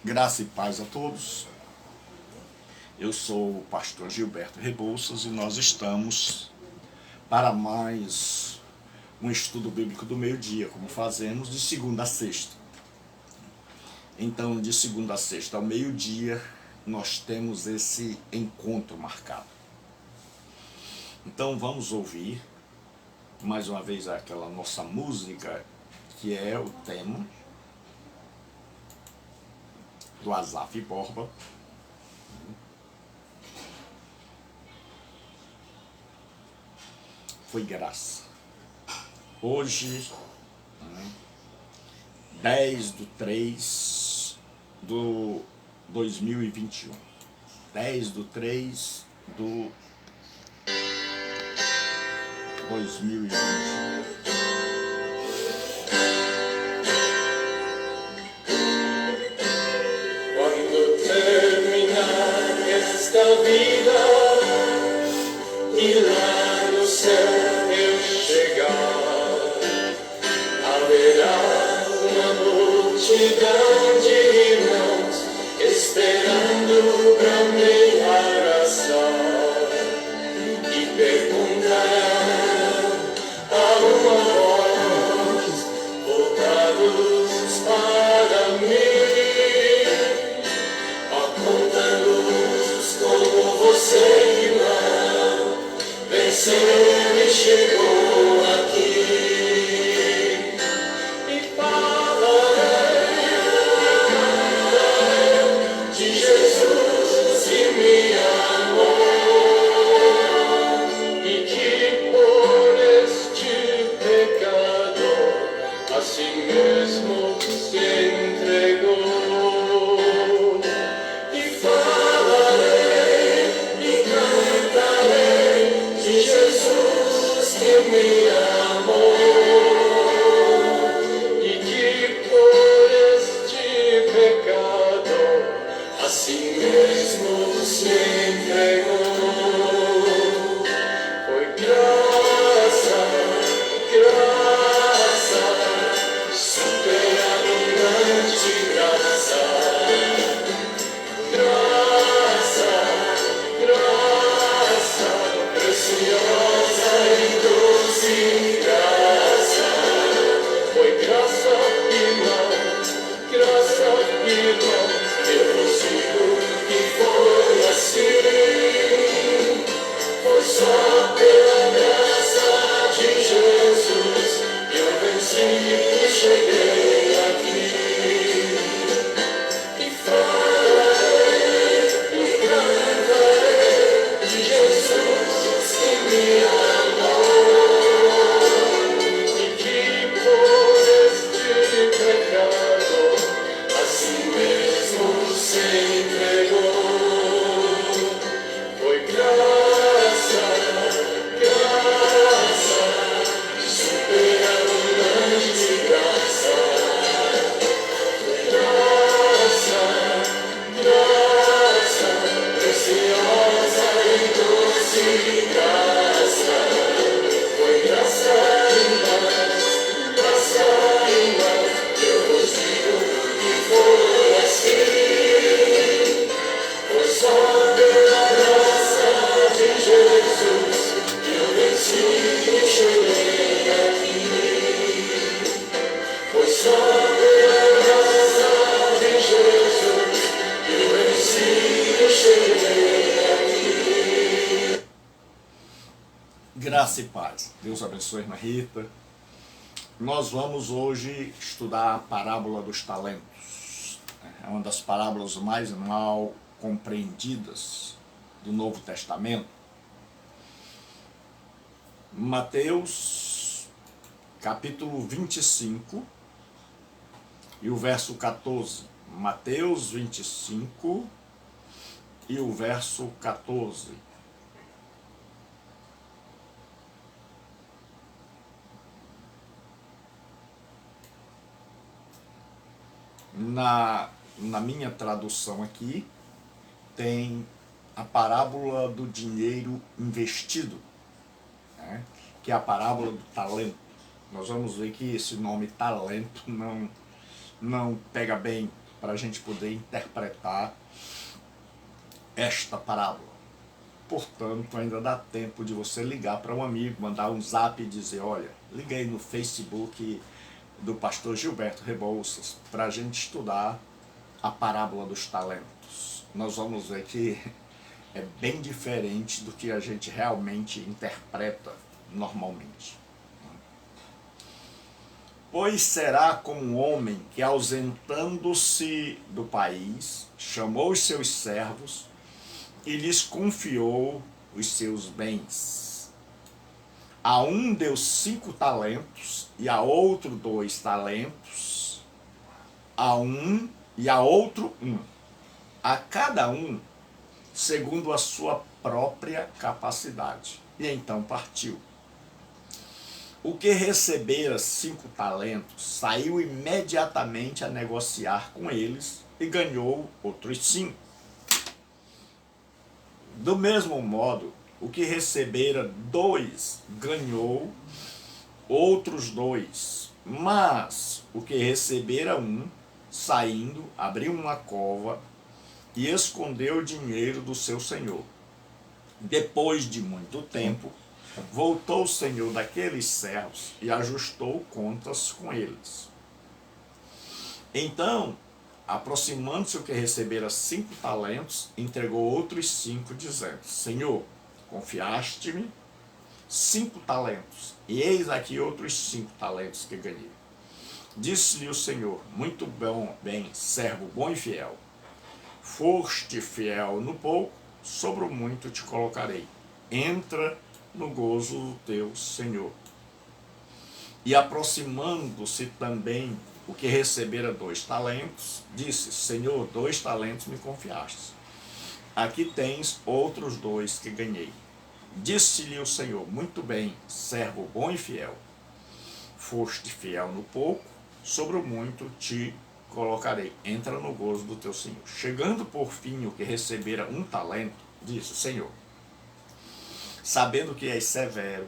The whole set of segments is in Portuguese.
Graça e paz a todos. Eu sou o pastor Gilberto Rebouças e nós estamos para mais um estudo bíblico do meio-dia, como fazemos de segunda a sexta. Então, de segunda a sexta ao meio-dia, nós temos esse encontro marcado. Então, vamos ouvir mais uma vez aquela nossa música, que é o tema do Asaf Borba. Foi graça. Hoje, 10/3/2021. 10/3/2021. Quando terminar esta vida e lá no céu eu chegar, haverá uma multidão de irmãos esperando pra me abraçar e perguntarão a uma voz, voltados para mim, apontando-nos como você, irmão, venceu e chegou aqui. E falarei, cantarei de Jesus que me amou e que por este pecador a si mesmo se entregou. E falarei e cantarei de Jesus que me amou e que por este pecador a si mesmo se entregou. Foi graça, graça, superabundante graça. Graça, graça, preciosa e doce graça. Foi graça, irmãos, eu vos digo que foi assim. Foi só pela graça de Jesus que eu venci e cheguei aqui. E falarei e cantarei de Jesus que me amou e que por este pecado a si mesmo se entregou. Foi graça, graça, superabundante graça. Graça, graça, preciosa e doce graça. Foi graça, irmãos, eu vos digo que foi assim. Foi só pela graça de Jesus que eu venci e cheguei aqui. Foi só pela graça de Jesus que eu venci e cheguei aqui. Graça e paz. Deus abençoe, irmã Rita. Nós vamos hoje estudar a parábola dos talentos. É uma das parábolas mais mal compreendidas do Novo Testamento. Mateus, capítulo 25 e o verso 14. Mateus 25 e o verso 14. Na minha tradução aqui, tem a parábola do dinheiro investido, né? Que é a parábola do talento. Nós vamos ver que esse nome talento não pega bem para a gente poder interpretar esta parábola. Portanto, ainda dá tempo de você ligar para um amigo, mandar um zap e dizer: olha, liguei no Facebook do pastor Gilberto Rebouças para a gente estudar a parábola dos talentos. Nós vamos ver que é bem diferente do que a gente realmente interpreta normalmente. Pois será como um homem que, ausentando-se do país, chamou os seus servos e lhes confiou os seus bens. A um deu 5 talentos, e a outro 2 talentos, a um e a outro 1, a cada um segundo a sua própria capacidade. E então partiu. O que recebera 5 talentos saiu imediatamente a negociar com eles e ganhou outros 5. Do mesmo modo, o que recebera 2 ganhou outros 2. Mas o que recebera 1, saindo, abriu uma cova e escondeu o dinheiro do seu senhor. Depois de muito tempo, voltou o senhor daqueles servos e ajustou contas com eles. Então, aproximando-se o que recebera 5 talentos, entregou outros 5, dizendo: Senhor, confiaste-me 5 talentos, e eis aqui outros 5 talentos que ganhei. Disse-lhe o Senhor: muito bem, servo bom e fiel. Foste fiel no pouco, sobre o muito te colocarei. Entra no gozo do teu Senhor. E aproximando-se também o que recebera 2 talentos, disse: Senhor, 2 talentos me confiastes. Aqui tens outros 2 que ganhei. Disse-lhe o Senhor: muito bem, servo bom e fiel. Foste fiel no pouco, sobre o muito te colocarei. Entra no gozo do teu Senhor. Chegando por fim o que recebera 1 talento, disse: Senhor, sabendo que és severo,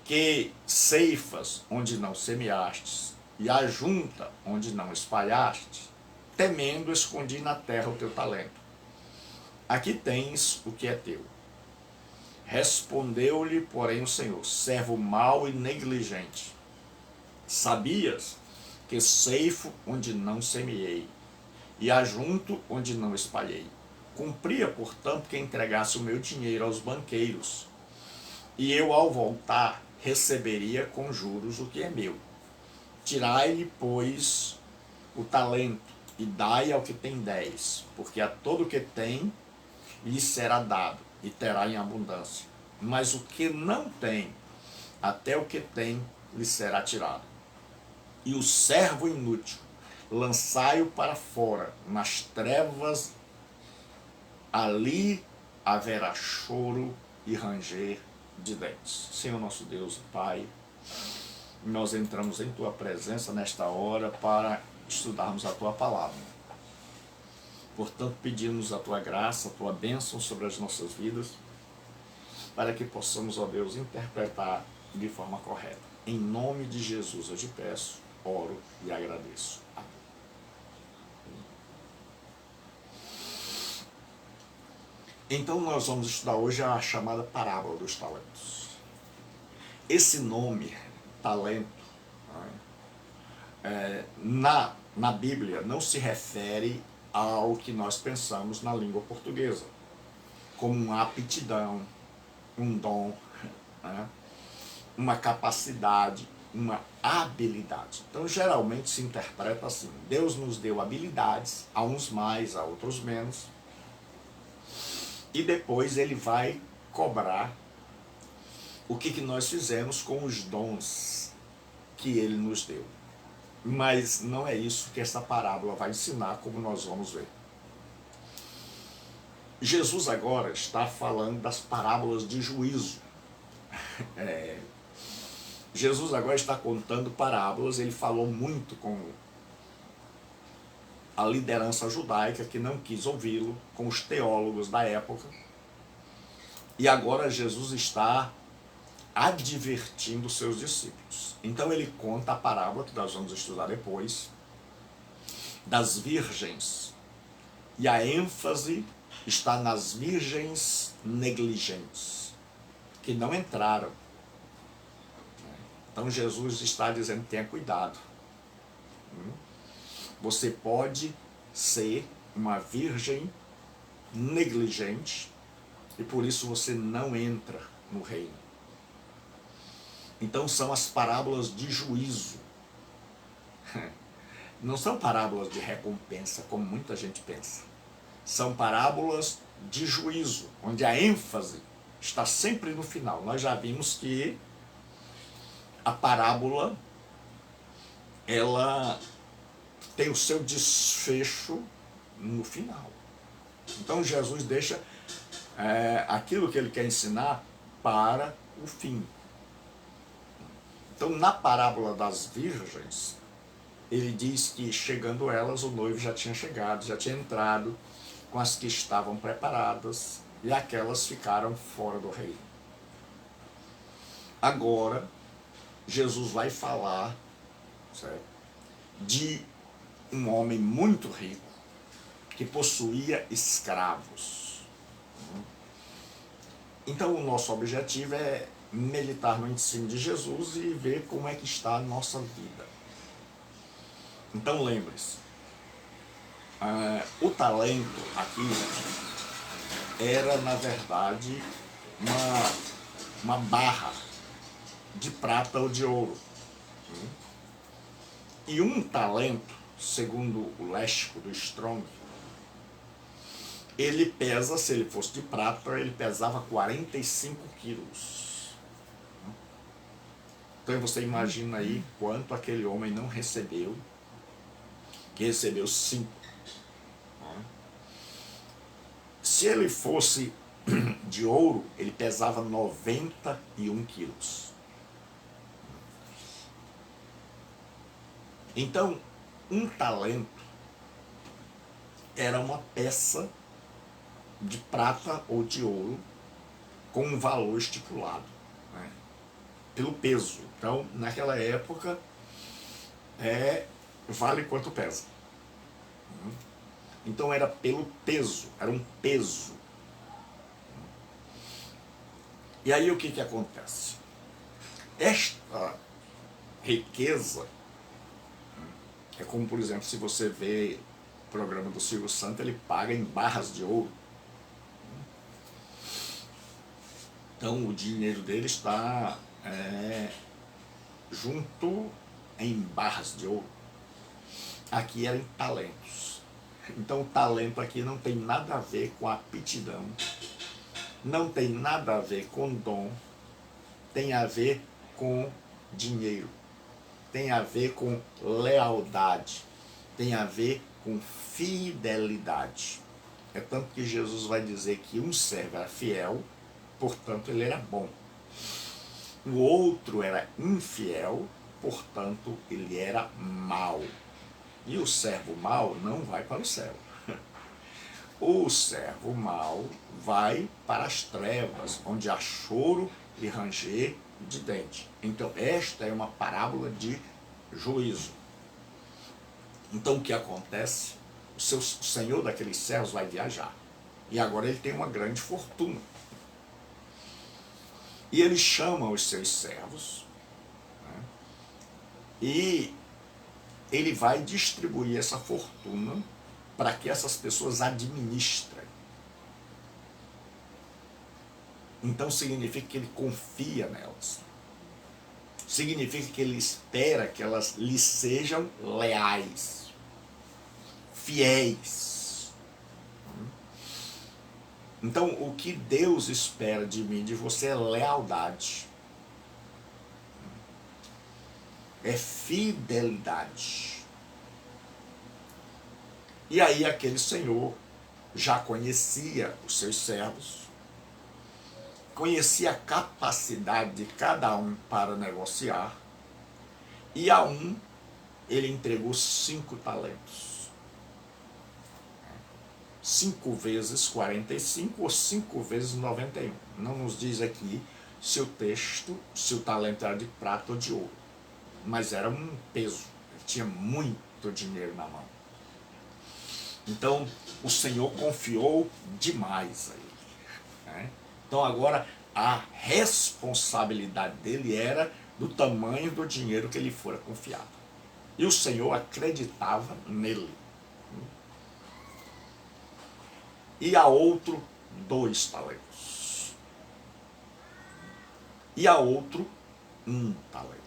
que ceifas onde não semeastes, e ajunta onde não espalhaste, temendo escondi na terra o teu talento. Aqui tens o que é teu. Respondeu-lhe, porém, o Senhor: servo mau e negligente, sabias que ceifo onde não semeei, e ajunto onde não espalhei. Cumpria, portanto, que entregasse o meu dinheiro aos banqueiros, e eu, ao voltar, receberia com juros o que é meu. Tirai-lhe, pois, o talento, e dai ao que tem 10, porque a todo o que tem lhe será dado, e terá em abundância. Mas o que não tem, até o que tem lhe será tirado. E o servo inútil, lançai-o para fora, nas trevas, ali haverá choro e ranger de dentes. Senhor nosso Deus e Pai, nós entramos em Tua presença nesta hora para estudarmos a Tua palavra. Portanto, pedimos a Tua graça, a Tua bênção sobre as nossas vidas, para que possamos, ó Deus, interpretar de forma correta. Em nome de Jesus eu te peço, oro e agradeço. Amém. Então nós vamos estudar hoje a chamada parábola dos talentos. Esse nome, talento, na Bíblia não se refere ao que nós pensamos na língua portuguesa, como uma aptidão, um dom, uma capacidade, uma habilidade. Então geralmente se interpreta assim: Deus nos deu habilidades, a uns mais, a outros menos, e depois Ele vai cobrar o que nós fizemos com os dons que Ele nos deu. Mas não é isso que essa parábola vai ensinar, como nós vamos ver. Jesus agora está falando das parábolas de juízo. Jesus agora está contando parábolas. Ele falou muito com a liderança judaica, que não quis ouvi-lo, com os teólogos da época. E agora Jesus está advertindo seus discípulos. Então ele conta a parábola, que nós vamos estudar depois, das virgens. E a ênfase está nas virgens negligentes, que não entraram. Então Jesus está dizendo, tenha cuidado. Você pode ser uma virgem negligente e por isso você não entra no reino. Então são as parábolas de juízo. Não são parábolas de recompensa, como muita gente pensa. São parábolas de juízo, onde a ênfase está sempre no final. Nós já vimos que a parábola, ela tem o seu desfecho no final. Então Jesus deixa aquilo que ele quer ensinar para o fim. Então na parábola das virgens, ele diz que chegando elas, o noivo já tinha chegado, já tinha entrado com as que estavam preparadas e aquelas ficaram fora do reino. Agora, Jesus vai falar, certo, de um homem muito rico que possuía escravos. Então o nosso objetivo é meditar no ensino de Jesus e ver como é que está a nossa vida. Então lembre-se, o talento aqui era na verdade uma barra de prata ou de ouro. E um talento, segundo o léxico do Strong, ele pesa, se ele fosse de prata, ele pesava 45 quilos. Então você imagina aí quanto aquele homem não recebeu, que recebeu 5. Se ele fosse de ouro, ele pesava 91 quilos. Então, um talento era uma peça de prata ou de ouro com um valor estipulado, né, pelo peso. Então, naquela época, vale quanto pesa. Então era pelo peso, era um peso. E aí o que acontece? Esta riqueza é como, por exemplo, se você vê o programa do Silvio Santos, ele paga em barras de ouro. Então o dinheiro dele está junto em barras de ouro. Aqui era em talentos. Então o talento aqui não tem nada a ver com aptidão, não tem nada a ver com dom, tem a ver com dinheiro, tem a ver com lealdade, tem a ver com fidelidade. É tanto que Jesus vai dizer que um servo era fiel, portanto ele era bom. O outro era infiel, portanto ele era mau. E o servo mau não vai para o céu. O servo mau vai para as trevas, onde há choro e ranger de dente. Então esta é uma parábola de juízo. Então o que acontece? O senhor daqueles servos vai viajar. E agora ele tem uma grande fortuna. E ele chama os seus servos, né, e ele vai distribuir essa fortuna para que essas pessoas administrem. Então significa que ele confia nelas. Significa que ele espera que elas lhe sejam leais, fiéis. Então o que Deus espera de mim e de você é lealdade. É fidelidade. E aí aquele senhor já conhecia os seus servos, conhecia a capacidade de cada um para negociar, e a um ele entregou 5 talentos. 5 vezes 45 ou 5 vezes 91. Não nos diz aqui se o talento era de prata ou de ouro. Mas era um peso, ele tinha muito dinheiro na mão. Então, o Senhor confiou demais a ele, né? Então, agora, a responsabilidade dele era do tamanho do dinheiro que lhe fora confiado. E o Senhor acreditava nele. E a outro, 2 talentos. E a outro, 1 talento.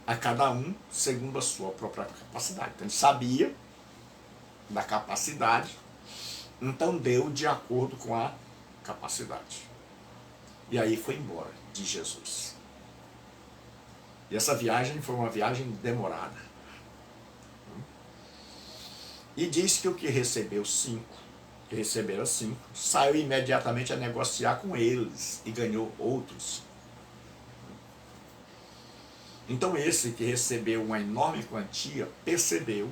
A cada um segundo a sua própria capacidade. Então, ele sabia da capacidade, então deu de acordo com a capacidade. E aí foi embora de Jesus. E essa viagem foi uma viagem demorada. E diz que o que recebeu 5, que receberam 5, saiu imediatamente a negociar com eles e ganhou outros. Então esse que recebeu uma enorme quantia percebeu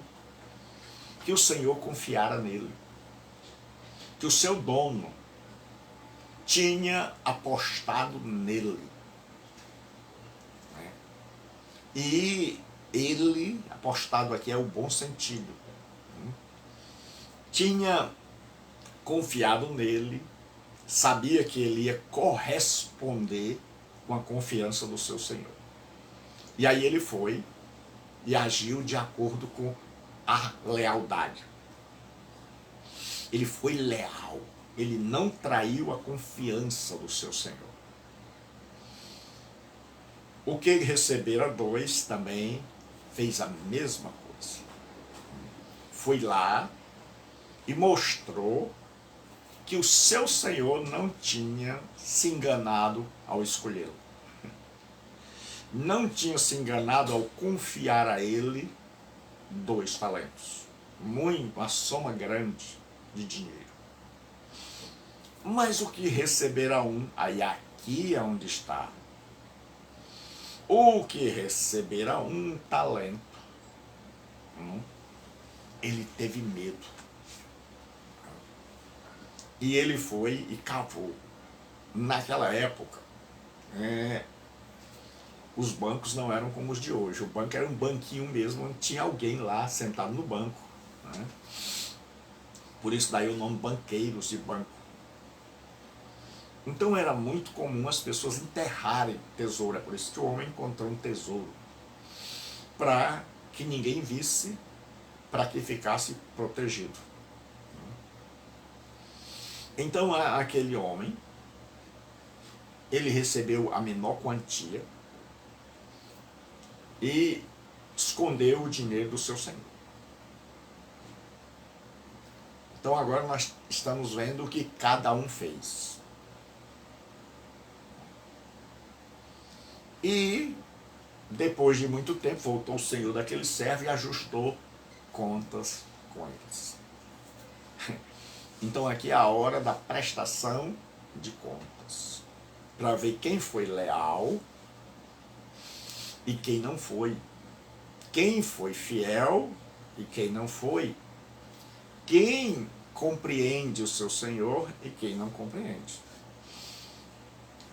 que o Senhor confiara nele, que o seu dono tinha apostado nele. E ele, apostado aqui é o bom sentido, tinha confiado nele, sabia que ele ia corresponder com a confiança do seu Senhor. E aí ele foi e agiu de acordo com a lealdade. Ele foi leal, ele não traiu a confiança do seu Senhor. O que recebera 2 também fez a mesma coisa. Foi lá e mostrou que o seu Senhor não tinha se enganado ao escolhê-lo. Não tinha se enganado ao confiar a ele 2 talentos. Uma soma grande de dinheiro. Mas o que receberá 1, aí aqui é onde está. O que receberá 1 talento, ele teve medo. E ele foi e cavou. Naquela época, os bancos não eram como os de hoje. O banco era um banquinho mesmo, onde tinha alguém lá sentado no banco, né? Por isso daí o nome banqueiros de banco. Então era muito comum as pessoas enterrarem tesouro. É por isso que o homem encontrou um tesouro, para que ninguém visse, para que ficasse protegido. Então aquele homem, ele recebeu a menor quantia e escondeu o dinheiro do seu Senhor. Então agora nós estamos vendo o que cada um fez. E depois de muito tempo voltou o Senhor daquele servo e ajustou contas com eles. Então aqui é a hora da prestação de contas, para ver quem foi leal e quem não foi, quem foi fiel e quem não foi, quem compreende o seu Senhor e quem não compreende.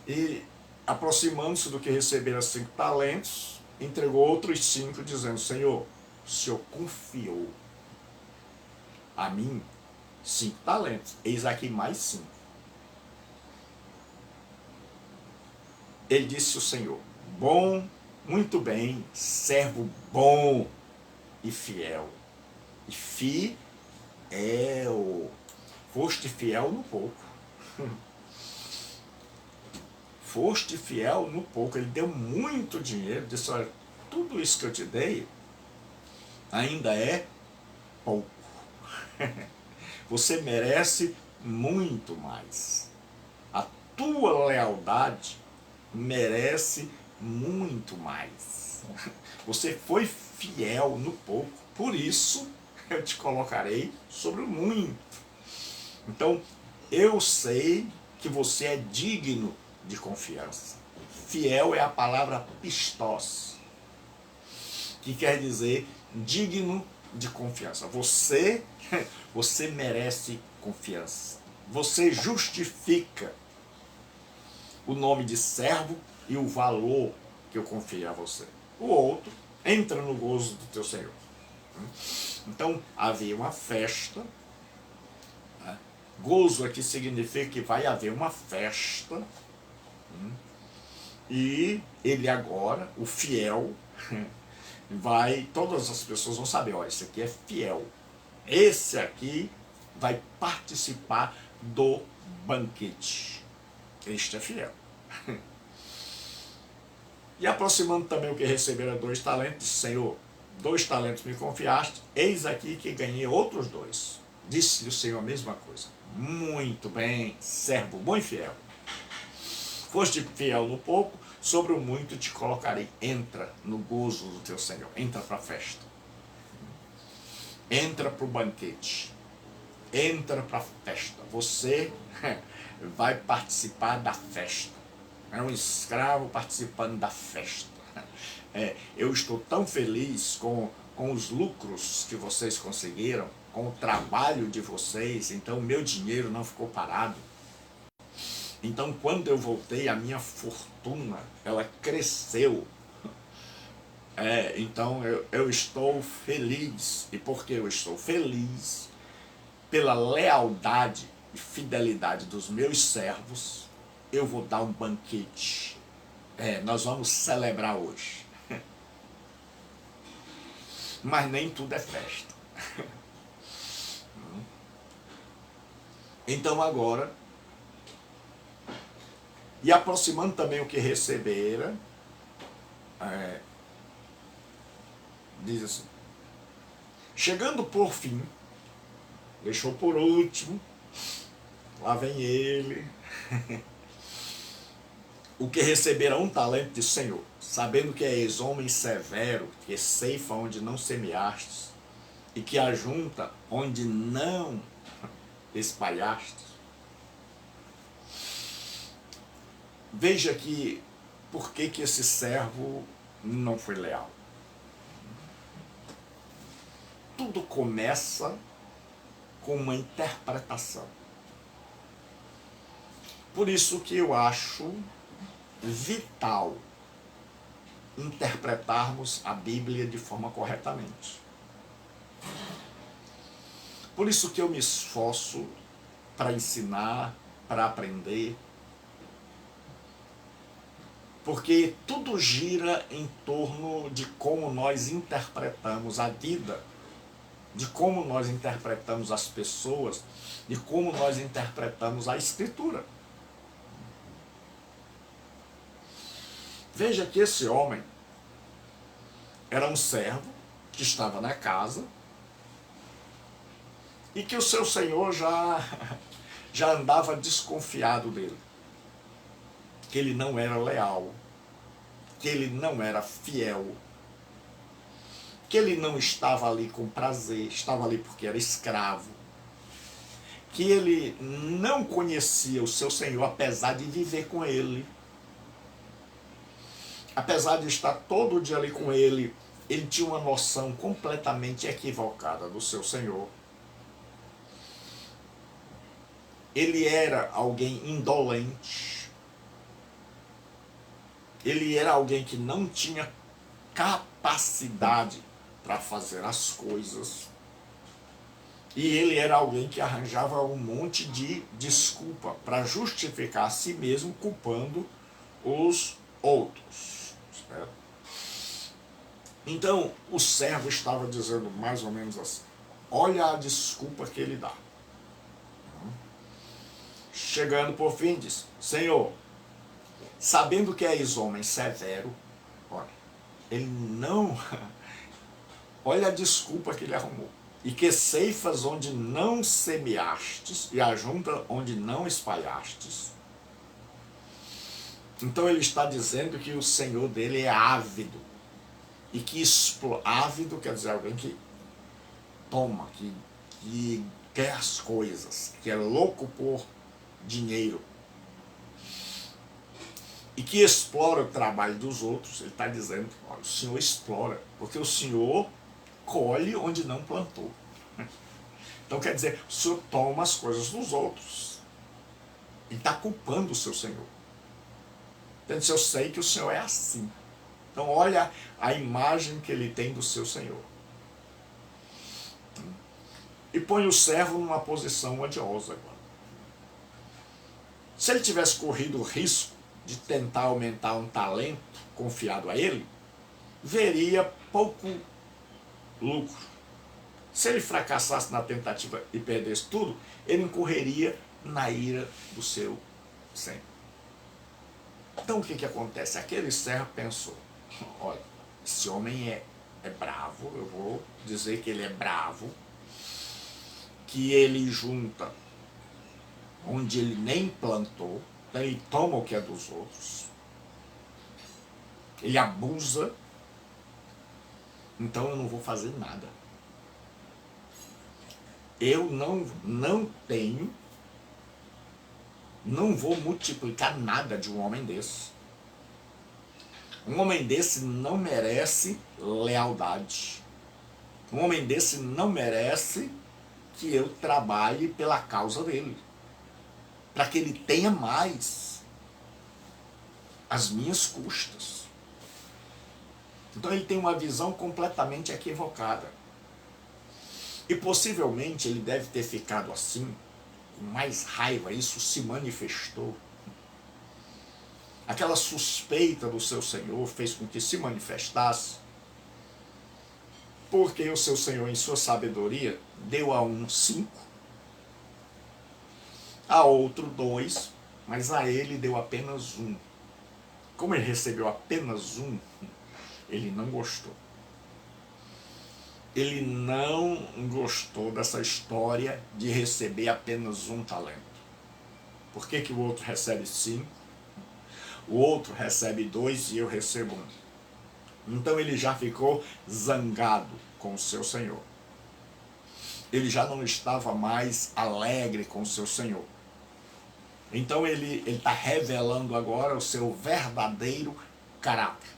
E aproximando-se do que recebera 5 talentos, entregou outros 5, dizendo: Senhor, o Senhor confiou a mim 5 talentos, eis aqui mais 5. Ele disse ao Senhor: bom, muito bem, servo bom e fiel. E fiel. Foste fiel no pouco. Foste fiel no pouco. Ele deu muito dinheiro, disse: olha, tudo isso que eu te dei ainda é pouco. Você merece muito mais. A tua lealdade merece muito mais. Você foi fiel no pouco, por isso eu te colocarei sobre o muito. Então, eu sei que você é digno de confiança. Fiel é a palavra pistos, que quer dizer digno de confiança. Você merece confiança. Você justifica o nome de servo e o valor que eu confiei a você. O outro entra no gozo do teu Senhor. Então havia uma festa. Gozo aqui significa que vai haver uma festa. E ele agora, o fiel, todas as pessoas vão saber, olha, esse aqui é fiel. Esse aqui vai participar do banquete. Este é fiel. E aproximando também o que recebera 2 talentos, disse, Senhor, 2 talentos me confiaste, eis aqui que ganhei outros 2. Disse-lhe o Senhor a mesma coisa. Muito bem, servo bom e fiel. Foste fiel no pouco, sobre o muito te colocarei. Entra no gozo do teu Senhor, entra para a festa. Entra para o banquete. Entra para a festa. Você vai participar da festa. É um escravo participando da festa. Eu estou tão feliz com os lucros que vocês conseguiram, com o trabalho de vocês, então o meu dinheiro não ficou parado. Então quando eu voltei, a minha fortuna, ela cresceu. Então eu estou feliz. E por que eu estou feliz? Pela lealdade e fidelidade dos meus servos, eu vou dar um banquete. Nós vamos celebrar hoje. Mas nem tudo é festa. Então agora, e aproximando também o que recebera, diz assim, chegando por fim, deixou por último, lá vem ele, o que recebera 1 talento de Senhor, sabendo que és homem severo, que ceifa onde não semeastes, e que ajunta onde não espalhastes. Veja aqui por que esse servo não foi leal. Tudo começa com uma interpretação. Por isso que eu acho vital interpretarmos a Bíblia de forma corretamente. Por isso que eu me esforço para ensinar, para aprender, porque tudo gira em torno de como nós interpretamos a vida, de como nós interpretamos as pessoas, de como nós interpretamos a Escritura. Veja que esse homem era um servo que estava na casa e que o seu senhor já andava desconfiado dele, que ele não era leal, que ele não era fiel, que ele não estava ali com prazer, estava ali porque era escravo, que ele não conhecia o seu senhor apesar de viver com ele, apesar de estar todo dia ali com ele, ele tinha uma noção completamente equivocada do seu senhor. Ele era alguém indolente, ele era alguém que não tinha capacidade para fazer as coisas, e ele era alguém que arranjava um monte de desculpa para justificar a si mesmo, culpando os outros. Certo? Então o servo estava dizendo mais ou menos assim, olha a desculpa que ele dá. Chegando por fim, diz, Senhor, sabendo que és homem severo, olha, ele não, olha a desculpa que ele arrumou, e que ceifas onde não semeastes, e ajunta onde não espalhastes. Então ele está dizendo que o Senhor dele é ávido, e que ávido quer dizer alguém que toma, que quer as coisas, que é louco por dinheiro, e que explora o trabalho dos outros. Ele está dizendo, olha, o Senhor explora, porque o Senhor colhe onde não plantou. Então quer dizer, o Senhor toma as coisas dos outros, e está culpando o seu Senhor. Então eu sei que o Senhor é assim. Então olha a imagem que ele tem do seu Senhor. E põe o servo numa posição odiosa agora. Se ele tivesse corrido o risco de tentar aumentar um talento confiado a ele, veria pouco lucro. Se ele fracassasse na tentativa e perdesse tudo, ele incorreria na ira do seu Senhor. Então o que acontece? Aquele servo pensou, olha, esse homem é bravo, eu vou dizer que ele é bravo, que ele junta onde ele nem plantou, então ele toma o que é dos outros, ele abusa, então eu não vou fazer nada. Eu não tenho, não vou multiplicar nada de um homem desse. Um homem desse não merece lealdade. Um homem desse não merece que eu trabalhe pela causa dele, para que ele tenha mais às minhas custas. Então ele tem uma visão completamente equivocada. E possivelmente ele deve ter ficado assim, com mais raiva, isso se manifestou. Aquela suspeita do seu Senhor fez com que se manifestasse, porque o seu Senhor, em sua sabedoria, deu a um 5, a outro 2, mas a ele deu apenas 1. Como ele recebeu apenas 1, ele não gostou. Ele não gostou dessa história de receber apenas 1 talento. Por que o outro recebe 5? O outro recebe 2 e eu recebo 1. Então ele já ficou zangado com o seu Senhor. Ele já não estava mais alegre com o seu Senhor. Então ele está revelando agora o seu verdadeiro caráter.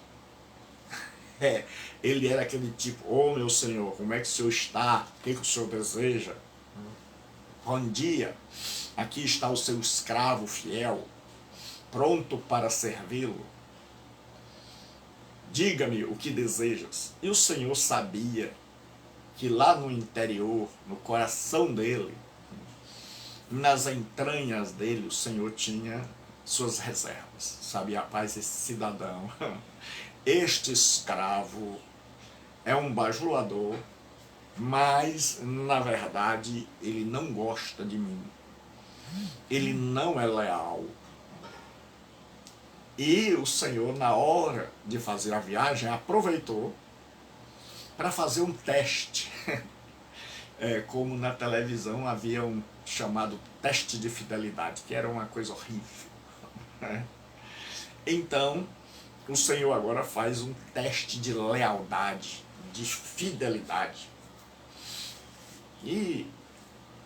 Ele era aquele tipo, meu Senhor, como é que o Senhor está? O que o Senhor deseja? Bom dia, aqui está o seu escravo fiel, pronto para servi-lo. Diga-me o que desejas. E o Senhor sabia que lá no interior, no coração dele, nas entranhas dele, o Senhor tinha suas reservas. Sabia, rapaz, esse cidadão, este escravo é um bajulador, mas na verdade ele não gosta de mim. Ele não é leal. E o Senhor, na hora de fazer a viagem, aproveitou para fazer um teste. Como na televisão havia um chamado teste de fidelidade, que era uma coisa horrível. Então, o Senhor agora faz um teste de lealdade, de fidelidade. E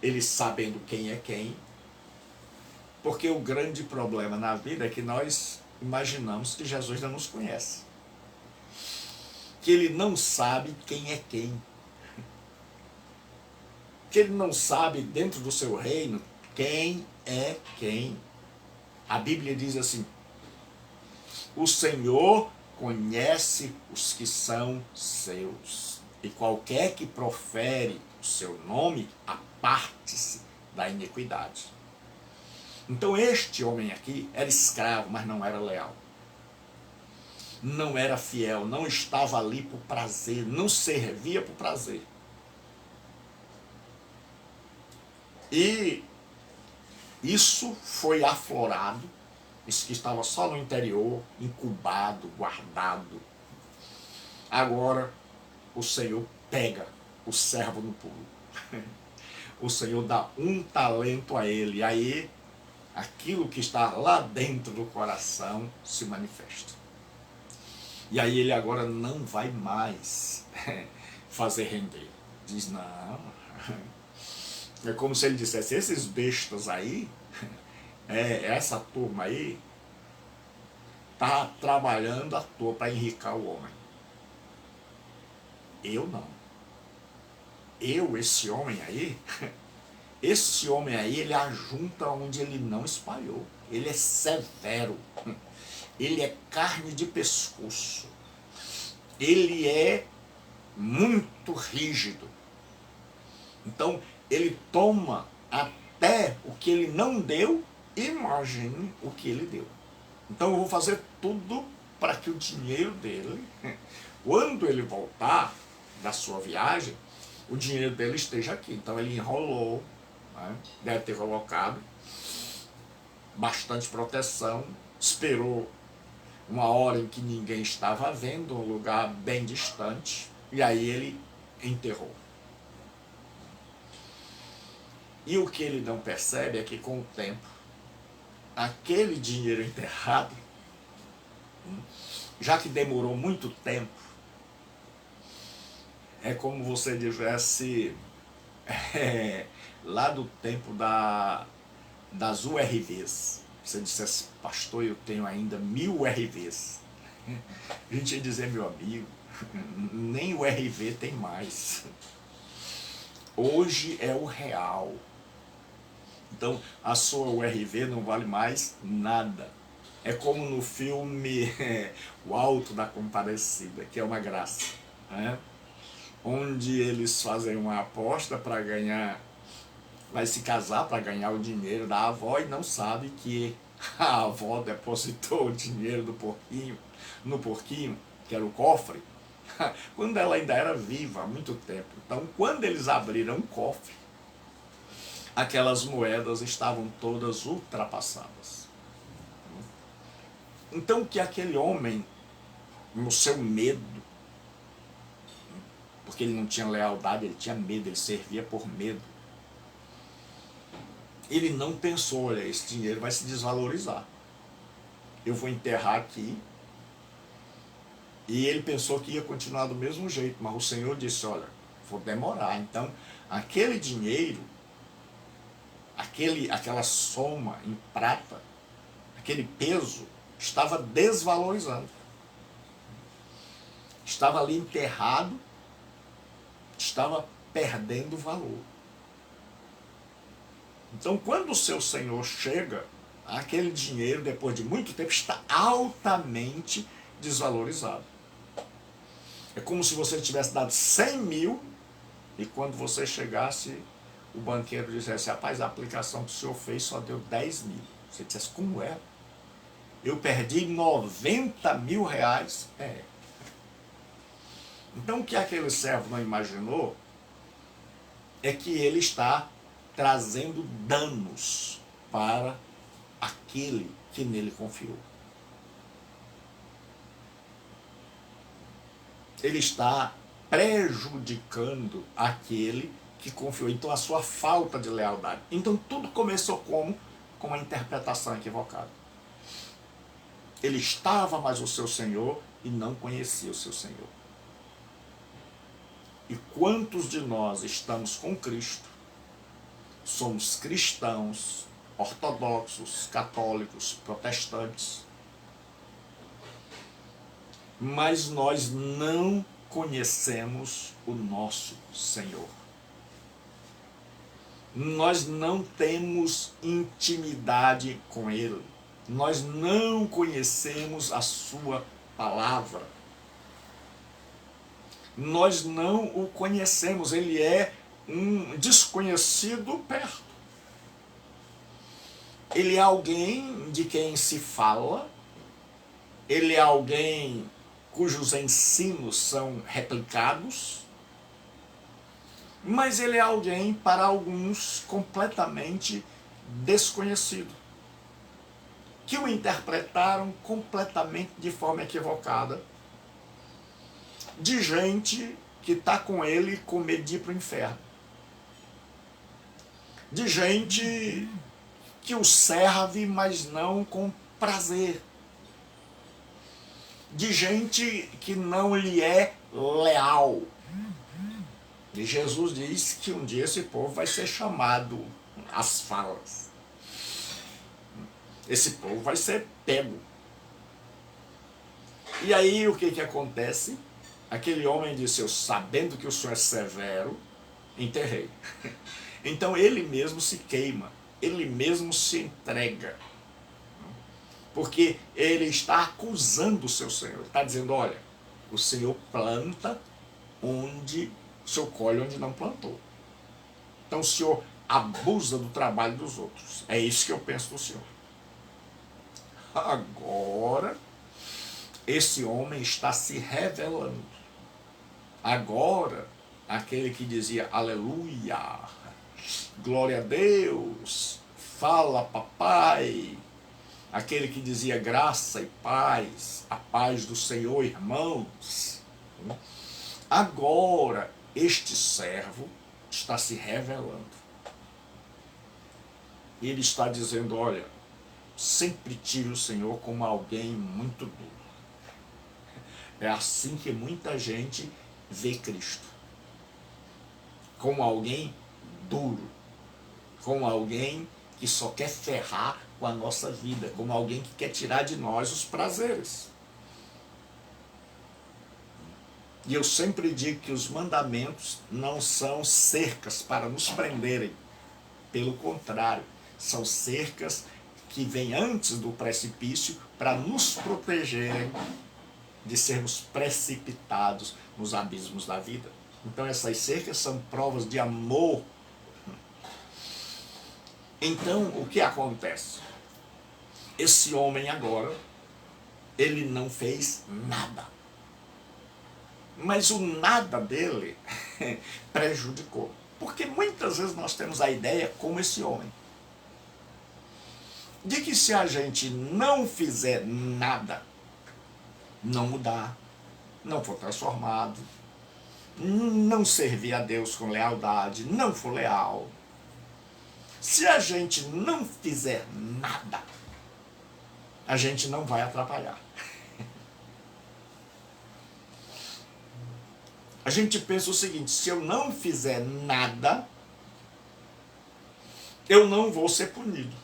eles sabendo quem é quem, porque o grande problema na vida é que nós imaginamos que Jesus não nos conhece, que ele não sabe quem é quem, que ele não sabe dentro do seu reino quem é quem. A Bíblia diz assim, o Senhor conhece os que são seus, e qualquer que profere o seu nome, aparte-se da iniquidade. Então este homem aqui era escravo, mas não era leal. Não era fiel, não estava ali por prazer, não servia por prazer. E isso foi aflorado, isso que estava só no interior, incubado, guardado. Agora o Senhor pega o servo no pulo. O Senhor dá 1 talento a ele, e aí aquilo que está lá dentro do coração se manifesta. E aí ele agora não vai mais fazer render. Diz, não. É como se ele dissesse, esses bestas aí, essa turma aí, está trabalhando à toa para enricar o homem. Eu não. Esse homem aí, ele ajunta onde ele não espalhou. Ele é severo. Ele é carne de pescoço. ele é muito rígido. Então, ele toma até o que ele não deu, imagine o que ele deu. Então, eu vou fazer tudo para que o dinheiro dele, quando ele voltar da sua viagem, o dinheiro dele esteja aqui. Então, ele enrolou, né? Deve ter colocado bastante proteção, esperou uma hora em que ninguém estava vendo, um lugar bem distante, e aí ele enterrou. E o que ele não percebe é que, com o tempo, aquele dinheiro enterrado, já que demorou muito tempo, é como você dissesse lá do tempo das URVs. Você dissesse, pastor, eu tenho ainda 1000 URVs. A gente ia dizer, meu amigo, nem o RV tem mais. Hoje é o real. Então, a sua URV não vale mais nada. É como no filme O Alto da Compadecida, que é uma graça, né? Onde eles fazem uma aposta para ganhar, vai se casar para ganhar o dinheiro da avó e não sabe que a avó depositou o dinheiro do porquinho, no porquinho, que era o cofre, quando ela ainda era viva há muito tempo. Então, quando eles abriram o cofre, aquelas moedas estavam todas ultrapassadas. Então, que aquele homem, no seu medo, porque ele não tinha lealdade, ele tinha medo, ele servia por medo, ele não pensou, olha, esse dinheiro vai se desvalorizar, eu vou enterrar aqui. E ele pensou que ia continuar do mesmo jeito, mas o Senhor disse, olha, vou demorar. Então, aquele dinheiro, aquela soma em prata, aquele peso, estava desvalorizando. Estava ali enterrado, estava perdendo valor. Então, quando o seu Senhor chega, aquele dinheiro, depois de muito tempo, está altamente desvalorizado. É como se você tivesse dado 100 mil e quando você chegasse, o banqueiro dissesse, rapaz, a aplicação que o senhor fez só deu 10 mil. Você dissesse, como é? Eu perdi 90 mil reais. Então, o que aquele servo não imaginou é que ele está trazendo danos para aquele que nele confiou. Ele está prejudicando aquele que confiou. Então, a sua falta de lealdade. Então, tudo começou como? Com uma interpretação equivocada. Ele estava mais o seu Senhor e não conhecia o seu Senhor. E quantos de nós estamos com Cristo, somos cristãos, ortodoxos, católicos, protestantes, mas nós não conhecemos o nosso Senhor. Nós não temos intimidade com Ele. Nós não conhecemos a sua palavra. Nós não o conhecemos. Ele é um desconhecido perto. Ele é alguém de quem se fala. Ele é alguém cujos ensinos são replicados, mas ele é alguém, para alguns, completamente desconhecido, que o interpretaram completamente de forma equivocada, de gente que está com ele com medo de ir para o inferno, de gente que o serve, mas não com prazer, de gente que não lhe é leal. E Jesus diz que um dia esse povo vai ser chamado às falas. Esse povo vai ser pego. E aí o que acontece? Aquele homem disse, eu sabendo que o Senhor é severo, enterrei. Então ele mesmo se queima, ele mesmo se entrega. Porque ele está acusando o seu Senhor. Ele está dizendo, olha, o Senhor planta onde o Senhor colhe onde não plantou. Então o Senhor abusa do trabalho dos outros. É isso que eu penso do Senhor. Agora, esse homem está se revelando. Agora, aquele que dizia aleluia, glória a Deus, fala papai, aquele que dizia graça e paz, a paz do Senhor, irmãos. Agora, este servo está se revelando. Ele está dizendo, olha, sempre tive o Senhor como alguém muito duro. É assim que muita gente vê Cristo. Como alguém duro. Como alguém que só quer ferrar com a nossa vida. Como alguém que quer tirar de nós os prazeres. E eu sempre digo que os mandamentos não são cercas para nos prenderem. Pelo contrário, são cercas que vêm antes do precipício para nos protegerem de sermos precipitados nos abismos da vida. Então essas cercas são provas de amor. Então o que acontece? Esse homem agora, ele não fez nada. Mas o nada dele prejudicou. Porque muitas vezes nós temos a ideia, como esse homem, de que se a gente não fizer nada, não mudar, não for transformado, não servir a Deus com lealdade, não for leal, se a gente não fizer nada, a gente não vai atrapalhar. A gente pensa o seguinte, se eu não fizer nada, eu não vou ser punido.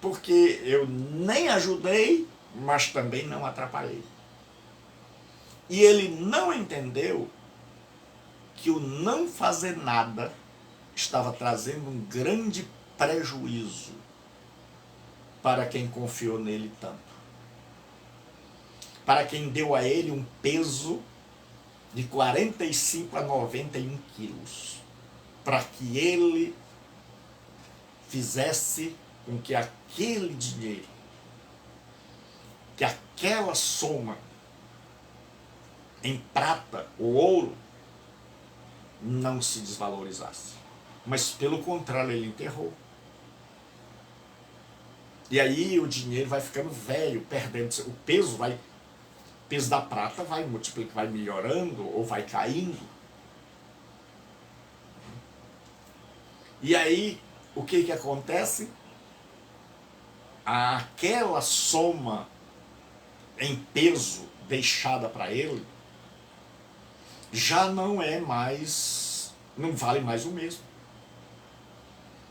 Porque eu nem ajudei, mas também não atrapalhei. E ele não entendeu que o não fazer nada estava trazendo um grande prejuízo para quem confiou nele tanto. Para quem deu a ele um peso de 45 a 91 quilos, para que ele fizesse com que aquele dinheiro, que aquela soma em prata ou ouro não se desvalorizasse. Mas pelo contrário, ele enterrou. E aí o dinheiro vai ficando velho, perdendo, o peso da prata vai multiplicando, vai melhorando ou vai caindo. E aí, o que acontece? Aquela soma em peso deixada para ele já não é mais, não vale mais o mesmo.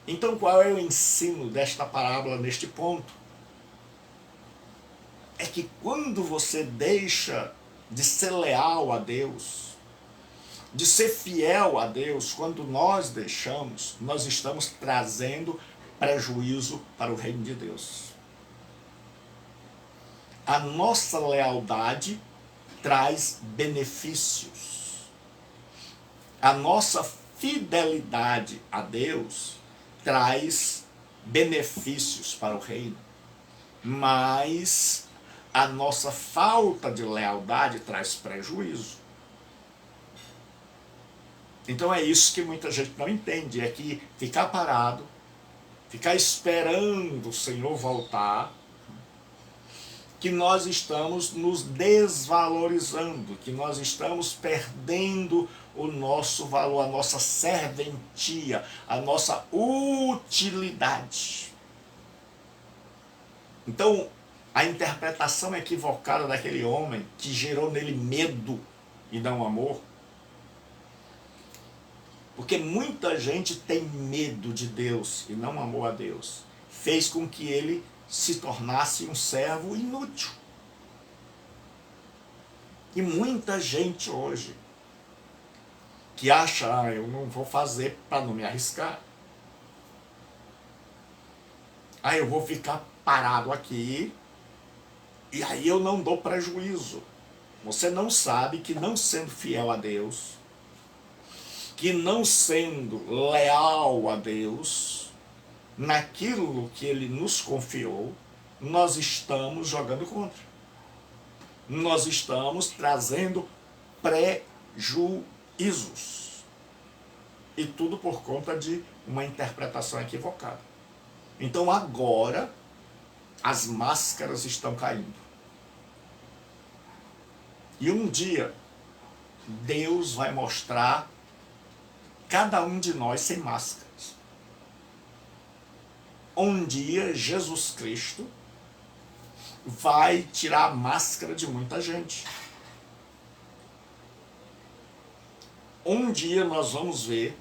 Então qual é o ensino desta parábola neste ponto? É que quando você deixa de ser leal a Deus, de ser fiel a Deus, quando nós deixamos, nós estamos trazendo prejuízo para o reino de Deus. A nossa lealdade traz benefícios. A nossa fidelidade a Deus traz benefícios para o reino. Mas a nossa falta de lealdade traz prejuízo. Então é isso que muita gente não entende, é que ficar parado, ficar esperando o Senhor voltar, que nós estamos nos desvalorizando, que nós estamos perdendo o nosso valor, a nossa serventia, a nossa utilidade. Então, a interpretação equivocada daquele homem que gerou nele medo e não amor, porque muita gente tem medo de Deus e não amor a Deus, fez com que ele se tornasse um servo inútil. E muita gente hoje que acha, eu não vou fazer para não me arriscar. Eu vou ficar parado aqui e aí eu não dou prejuízo. Você não sabe que não sendo fiel a Deus, que não sendo leal a Deus, naquilo que Ele nos confiou, nós estamos jogando contra. Nós estamos trazendo prejuízos. E tudo por conta de uma interpretação equivocada. Então agora as máscaras estão caindo. E um dia Deus vai mostrar cada um de nós sem máscaras. Um dia Jesus Cristo vai tirar a máscara de muita gente. Um dia nós vamos ver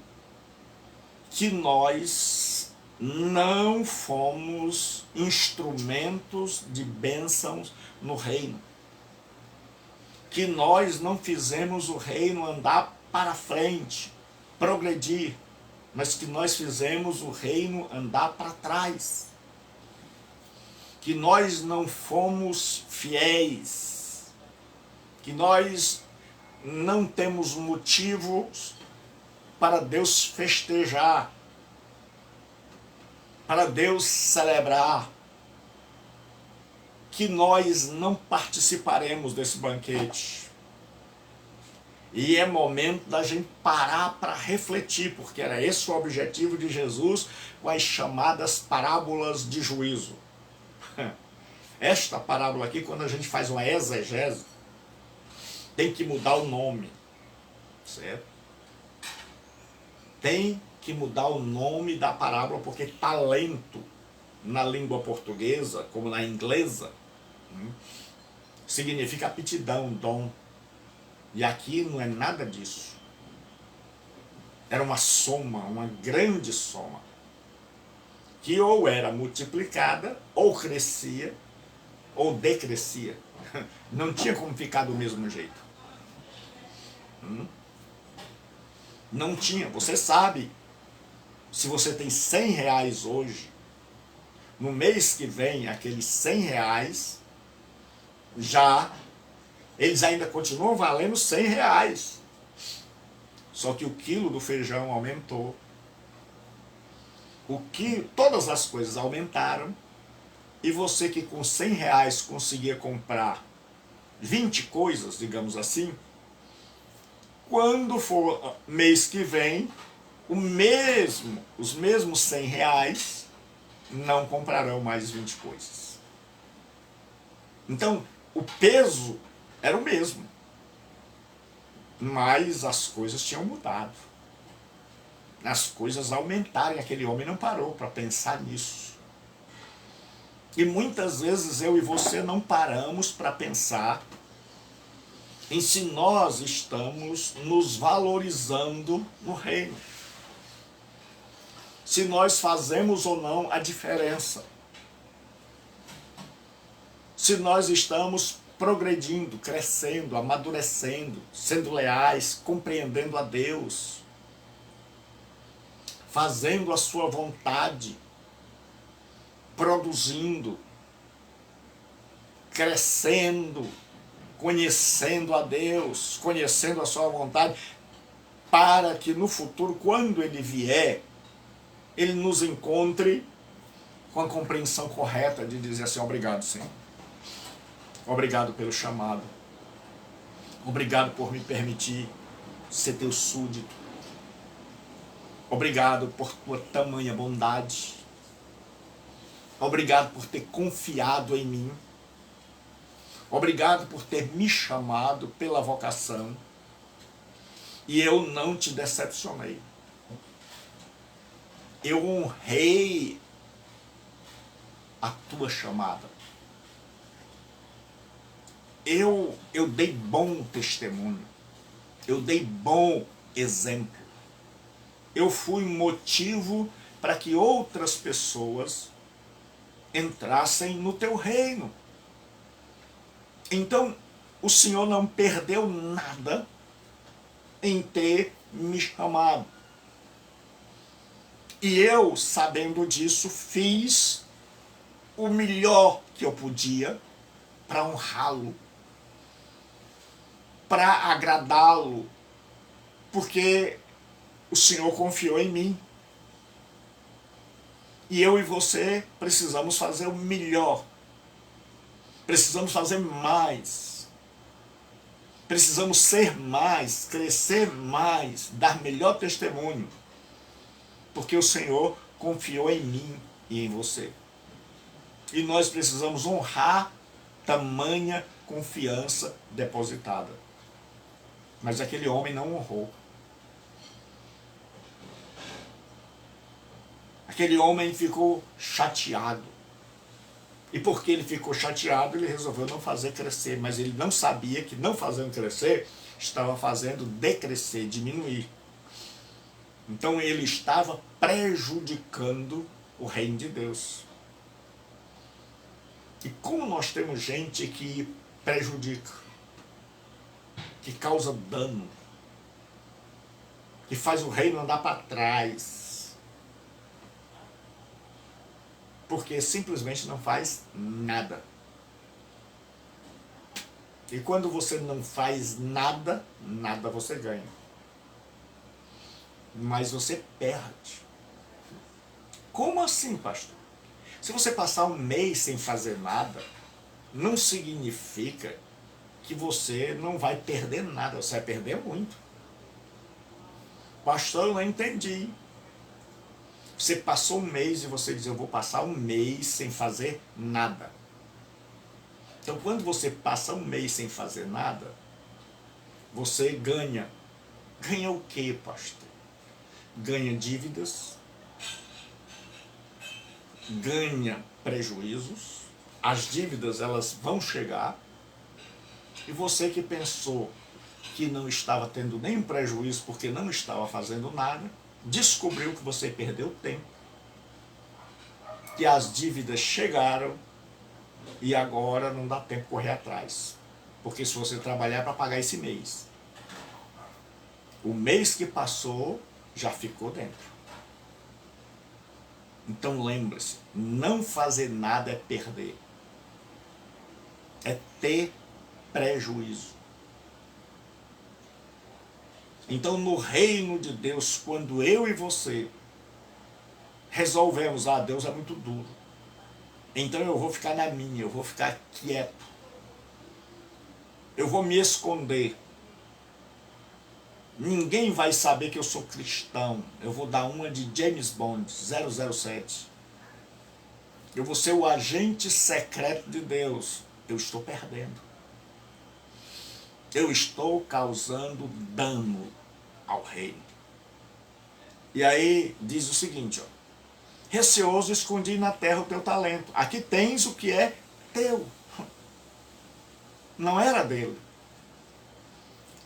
que nós não fomos instrumentos de bênçãos no reino. Que nós não fizemos o reino andar para frente, progredir, mas que nós fizemos o reino andar para trás. Que nós não fomos fiéis, que nós não temos motivos para Deus festejar, para Deus celebrar, que nós não participaremos desse banquete. E é momento da gente parar para refletir, porque era esse o objetivo de Jesus com as chamadas parábolas de juízo. Esta parábola aqui, quando a gente faz uma exegese, tem que mudar o nome, certo? Tem que mudar o nome da parábola, porque talento na língua portuguesa, como na inglesa, significa aptidão, dom. E aqui não é nada disso. Era uma soma, uma grande soma, que ou era multiplicada, ou crescia, ou decrescia. Não tinha como ficar do mesmo jeito. Não tinha. Você sabe, se você tem 100 reais hoje, no mês que vem, aqueles 100 reais, eles ainda continuam valendo 100 reais. Só que o quilo do feijão aumentou. Todas as coisas aumentaram. E você que com 100 reais conseguia comprar 20 coisas, digamos assim, quando for mês que vem, os mesmos 100 reais não comprarão mais 20 coisas. Então, o peso era o mesmo, mas as coisas tinham mudado. As coisas aumentaram e aquele homem não parou para pensar nisso. E muitas vezes eu e você não paramos para pensar em se nós estamos nos valorizando no reino. Se nós fazemos ou não a diferença. Se nós estamos progredindo, crescendo, amadurecendo, sendo leais, compreendendo a Deus, fazendo a sua vontade, produzindo, crescendo, conhecendo a Deus, conhecendo a sua vontade, para que no futuro, quando Ele vier, Ele nos encontre com a compreensão correta de dizer assim: obrigado, Senhor. Obrigado pelo chamado. Obrigado por me permitir ser teu súdito. Obrigado por tua tamanha bondade. Obrigado por ter confiado em mim. Obrigado por ter me chamado pela vocação. E eu não te decepcionei. Eu honrei a tua chamada. Eu dei bom testemunho. Eu dei bom exemplo. Eu fui motivo para que outras pessoas entrassem no teu reino. Então, o Senhor não perdeu nada em ter me chamado. E eu, sabendo disso, fiz o melhor que eu podia para honrá-lo. para agradá-lo, porque o Senhor confiou em mim. E eu e você precisamos fazer o melhor. Precisamos fazer mais. Precisamos ser mais, crescer mais, dar melhor testemunho. Porque o Senhor confiou em mim e em você. E nós precisamos honrar tamanha confiança depositada. Mas aquele homem não honrou. Aquele homem ficou chateado. E porque ele ficou chateado, ele resolveu não fazer crescer. Mas ele não sabia que não fazendo crescer, estava fazendo decrescer, diminuir. Então ele estava prejudicando o reino de Deus. E como nós temos gente que prejudica, que causa dano, que faz o reino andar para trás, porque simplesmente não faz nada. E quando você não faz nada, nada você ganha. Mas você perde. Como assim, pastor? Se você passar um mês sem fazer nada, não significa que você não vai perder nada, você vai perder muito. Pastor, eu não entendi. Você passou um mês e você diz, eu vou passar um mês sem fazer nada. Então, quando você passa um mês sem fazer nada, você ganha. Ganha o quê, pastor? Ganha dívidas, ganha prejuízos, as dívidas elas vão chegar, e você que pensou que não estava tendo nenhum prejuízo porque não estava fazendo nada, descobriu que você perdeu tempo, que as dívidas chegaram e agora não dá tempo de correr atrás, porque se você trabalhar para pagar esse mês, o mês que passou já ficou dentro. Então lembre-se, não fazer nada é perder, é ter prejuízo. Então no reino de Deus, quando eu e você resolvemos, Deus é muito duro, então eu vou ficar na minha, eu vou ficar quieto, eu vou me esconder, ninguém vai saber que eu sou cristão, eu vou dar uma de James Bond, 007, eu vou ser o agente secreto de Deus, eu estou perdendo, eu estou causando dano ao reino. E aí diz o seguinte, receoso escondi na terra o teu talento, aqui tens o que é teu, não era dele.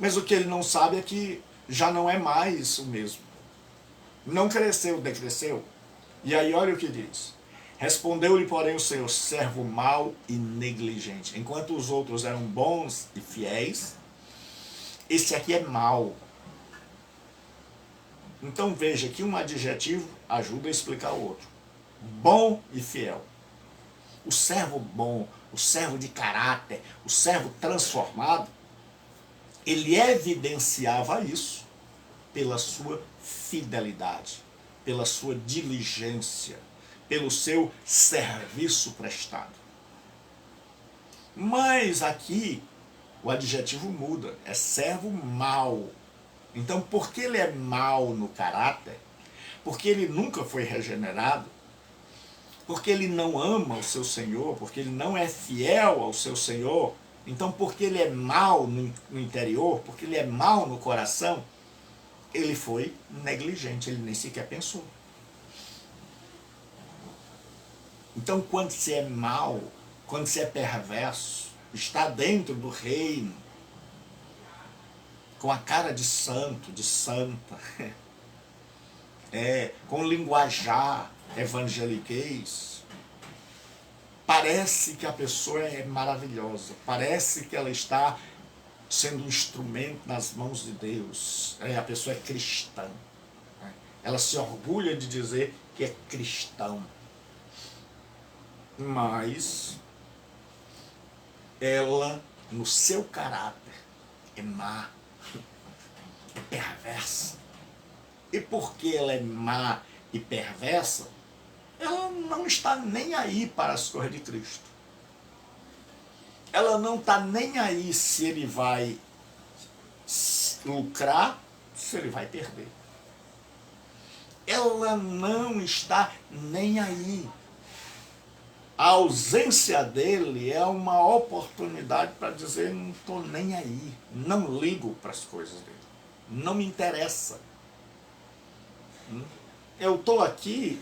Mas o que ele não sabe é que já não é mais o mesmo. Não cresceu, decresceu. E aí olha o que diz. Respondeu-lhe, porém, o Senhor, servo mau e negligente. Enquanto os outros eram bons e fiéis, esse aqui é mau. Então veja que um adjetivo ajuda a explicar o outro. Bom e fiel. O servo bom, o servo de caráter, o servo transformado, ele evidenciava isso pela sua fidelidade, pela sua diligência, pelo seu serviço prestado. Mas aqui o adjetivo muda, é servo mau. Então, porque ele é mau no caráter, porque ele nunca foi regenerado, porque ele não ama o seu Senhor, porque ele não é fiel ao seu Senhor, então porque ele é mau no interior, porque ele é mau no coração, ele foi negligente, ele nem sequer pensou. Então quando você é mau, quando você é perverso, está dentro do reino, com a cara de santo, de santa, com linguajar evangeliquez, parece que a pessoa é maravilhosa, parece que ela está sendo um instrumento nas mãos de Deus, a pessoa é cristã, ela se orgulha de dizer que é cristão, mas ela, no seu caráter, é má, é perversa. E porque ela é má e perversa, ela não está nem aí para as coisas de Cristo. Ela não está nem aí se ele vai lucrar, se ele vai perder. Ela não está nem aí. A ausência dele é uma oportunidade para dizer: não estou nem aí, não ligo para as coisas dele, não me interessa. Eu estou aqui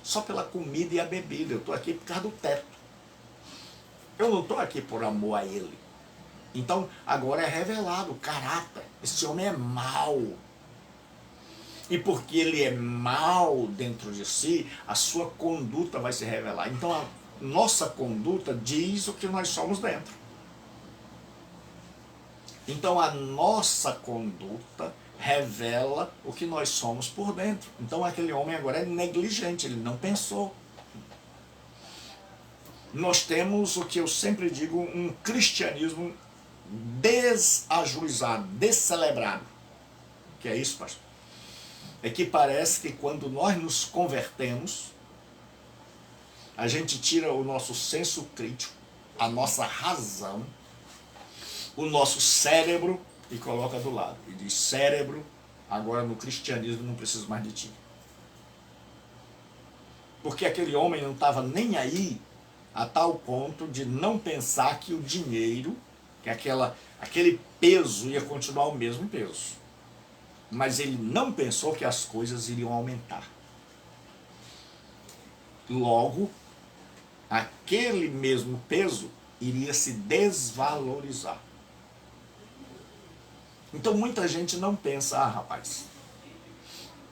só pela comida e a bebida, eu estou aqui por causa do teto. Eu não estou aqui por amor a ele. Então agora é revelado o caráter. Esse homem é mau. E porque ele é mau dentro de si, a sua conduta vai se revelar. Então a nossa conduta diz o que nós somos dentro. Então a nossa conduta revela o que nós somos por dentro. Então aquele homem agora é negligente, ele não pensou. Nós temos o que eu sempre digo, um cristianismo desajuizado, descelebrado. Que é isso, pastor? É que parece que quando nós nos convertemos, a gente tira o nosso senso crítico, a nossa razão, o nosso cérebro e coloca do lado. E diz: cérebro, agora no cristianismo não preciso mais de ti. Porque aquele homem não estava nem aí a tal ponto de não pensar que o dinheiro, que aquele peso ia continuar o mesmo peso. Mas ele não pensou que as coisas iriam aumentar. Logo, aquele mesmo peso iria se desvalorizar. Então muita gente não pensa: rapaz,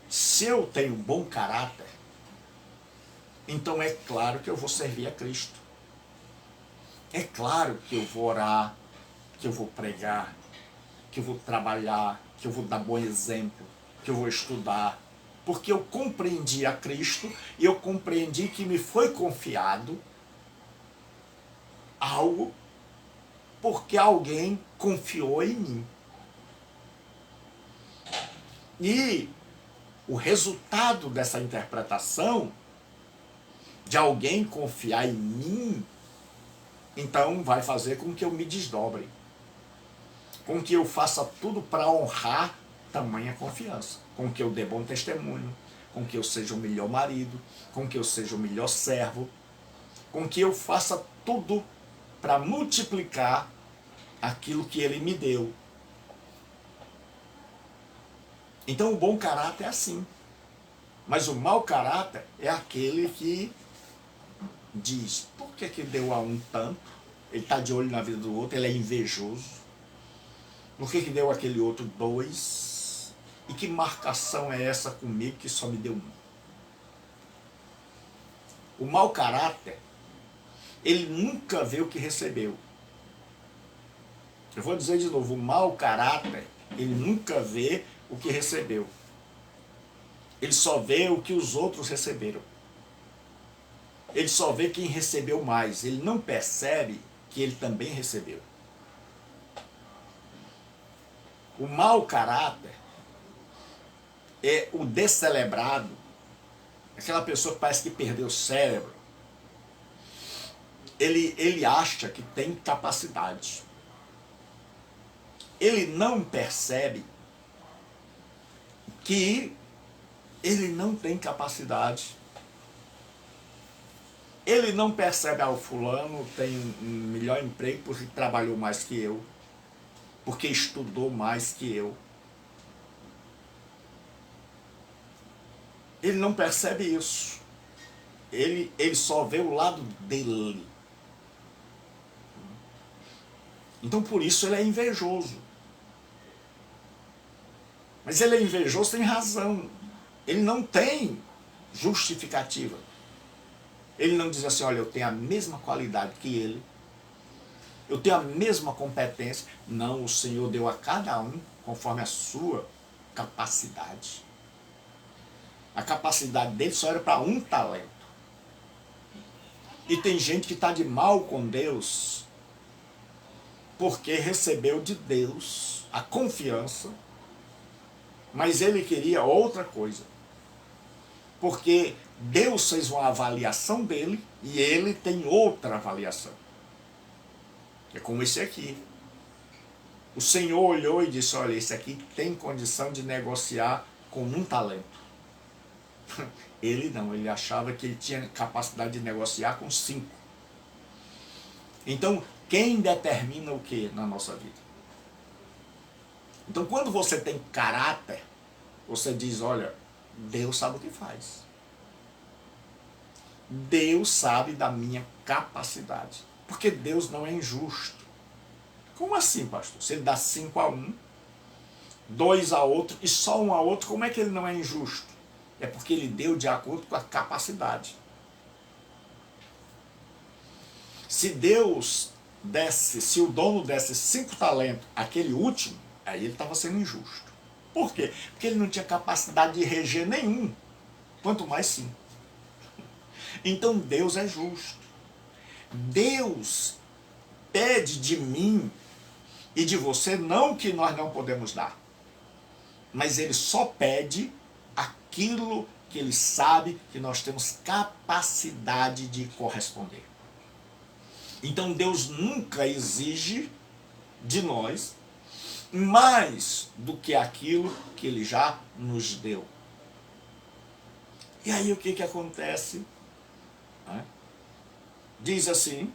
se eu tenho bom caráter, então é claro que eu vou servir a Cristo. É claro que eu vou orar, que eu vou pregar, que eu vou trabalhar, que eu vou dar bom exemplo, que eu vou estudar, porque eu compreendi a Cristo e eu compreendi que me foi confiado algo porque alguém confiou em mim. E o resultado dessa interpretação de alguém confiar em mim, então vai fazer com que eu me desdobre, com que eu faça tudo para honrar tamanha confiança, com que eu dê bom testemunho, com que eu seja o melhor marido, com que eu seja o melhor servo, com que eu faça tudo para multiplicar aquilo que ele me deu. Então o bom caráter é assim, mas o mau caráter é aquele que diz: por que deu a um tanto? Ele está de olho na vida do outro, ele é invejoso. Por que deu aquele outro 2? E que marcação é essa comigo que só me deu 1? O mau caráter, ele nunca vê o que recebeu. Eu vou dizer de novo: o mau caráter, ele nunca vê o que recebeu. Ele só vê o que os outros receberam. Ele só vê quem recebeu mais. Ele não percebe que ele também recebeu. O mau caráter é o descelebrado, aquela pessoa que parece que perdeu o cérebro. Ele acha que tem capacidade. Ele não percebe que ele não tem capacidade. Ele não percebe: o fulano tem um melhor emprego porque trabalhou mais que eu, porque estudou mais que eu. Ele não percebe isso. Ele só vê o lado dele. Então por isso ele é invejoso. Mas ele é invejoso sem razão. Ele não tem justificativa. Ele não diz assim: olha, eu tenho a mesma qualidade que ele, eu tenho a mesma competência. Não, o Senhor deu a cada um conforme a sua capacidade. A capacidade dele só era para um talento. E tem gente que está de mal com Deus porque recebeu de Deus a confiança, mas ele queria outra coisa. Porque Deus fez uma avaliação dele e ele tem outra avaliação. É como esse aqui. O Senhor olhou e disse, olha, esse aqui tem condição de negociar com um talento. Ele não, ele achava que ele tinha capacidade de negociar com 5. Então, quem determina o que na nossa vida? Então, quando você tem caráter, você diz, olha, Deus sabe o que faz. Deus sabe da minha capacidade. Porque Deus não é injusto. Como assim, pastor? Se ele dá 5 a um, 2 a outro e só 1 a outro, como é que ele não é injusto? É porque ele deu de acordo com a capacidade. Se Deus desse, se o dono desse 5 talentos, aquele último, aí ele estava sendo injusto. Por quê? Porque ele não tinha capacidade de reger nenhum, quanto mais 5. Então Deus é justo. Deus pede de mim e de você não que nós não podemos dar, mas ele só pede aquilo que ele sabe que nós temos capacidade de corresponder. Então Deus nunca exige de nós mais do que aquilo que ele já nos deu. E aí o que acontece? Diz assim,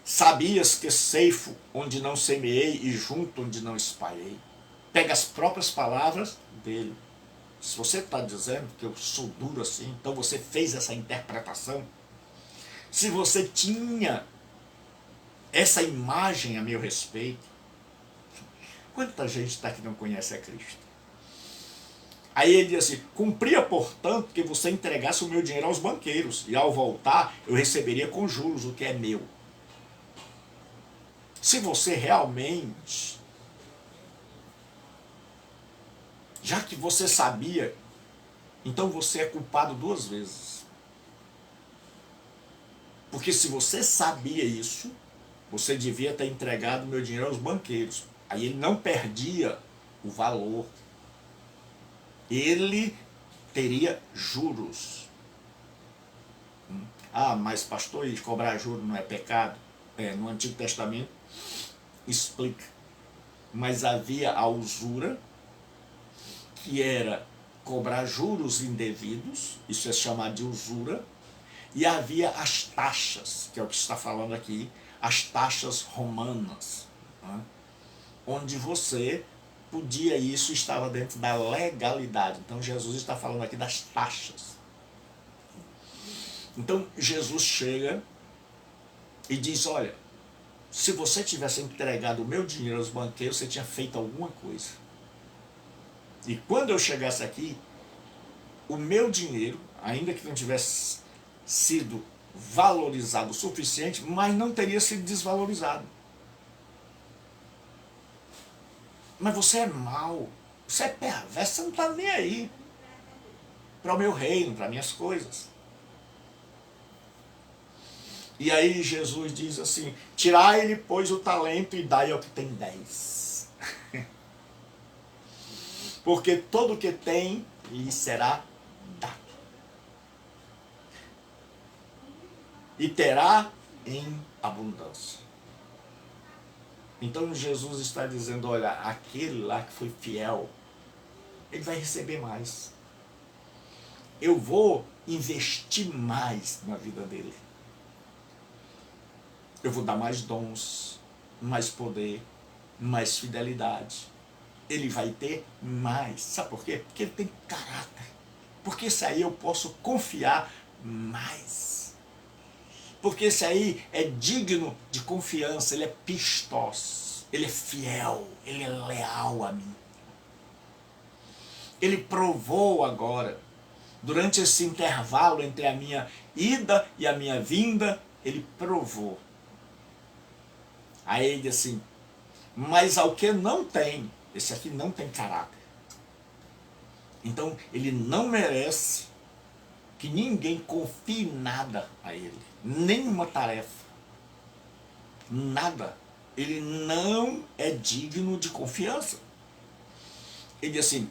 sabias que ceifo onde não semeei e junto onde não espalhei? Pega as próprias palavras dele. Se você está dizendo que eu sou duro assim, então você fez essa interpretação. Se você tinha essa imagem a meu respeito, quanta gente está que não conhece a Cristo? Aí ele diz assim, cumpria, portanto, que você entregasse o meu dinheiro aos banqueiros, e ao voltar eu receberia com juros o que é meu. Se você realmente, já que você sabia, então você é culpado 2 vezes. Porque se você sabia isso, você devia ter entregado o meu dinheiro aos banqueiros. Aí ele não perdia o valor. Ele teria juros. Ah, mas pastor, e cobrar juros não é pecado? No Antigo Testamento explica. Mas havia a usura, que era cobrar juros indevidos, isso é chamado de usura, e havia as taxas, que é o que está falando aqui, as taxas romanas, né? Onde você podia, isso estava dentro da legalidade. Então Jesus está falando aqui das taxas. Então Jesus chega e diz, olha, se você tivesse entregado o meu dinheiro aos banqueiros, você tinha feito alguma coisa. E quando eu chegasse aqui, o meu dinheiro, ainda que não tivesse sido valorizado o suficiente, mas não teria sido desvalorizado. Mas você é mau, você é perverso, você não está nem aí para o meu reino, para minhas coisas. E aí Jesus diz assim, tirai-lhe, pois, o talento e dai ao que tem 10. Porque todo o que tem lhe será dado. E terá em abundância. Então Jesus está dizendo, olha, aquele lá que foi fiel, ele vai receber mais. Eu vou investir mais na vida dele. Eu vou dar mais dons, mais poder, mais fidelidade. Ele vai ter mais. Sabe por quê? Porque ele tem caráter. Porque esse aí eu posso confiar mais. Porque esse aí é digno de confiança, ele é pistos, ele é fiel, ele é leal a mim. Ele provou agora, durante esse intervalo entre a minha ida e a minha vinda, ele provou. Aí ele diz assim, mas ao que não tem, esse aqui não tem caráter. Então ele não merece que ninguém confie nada a ele. Nenhuma tarefa. nada. Ele não é digno de confiança. Ele diz assim,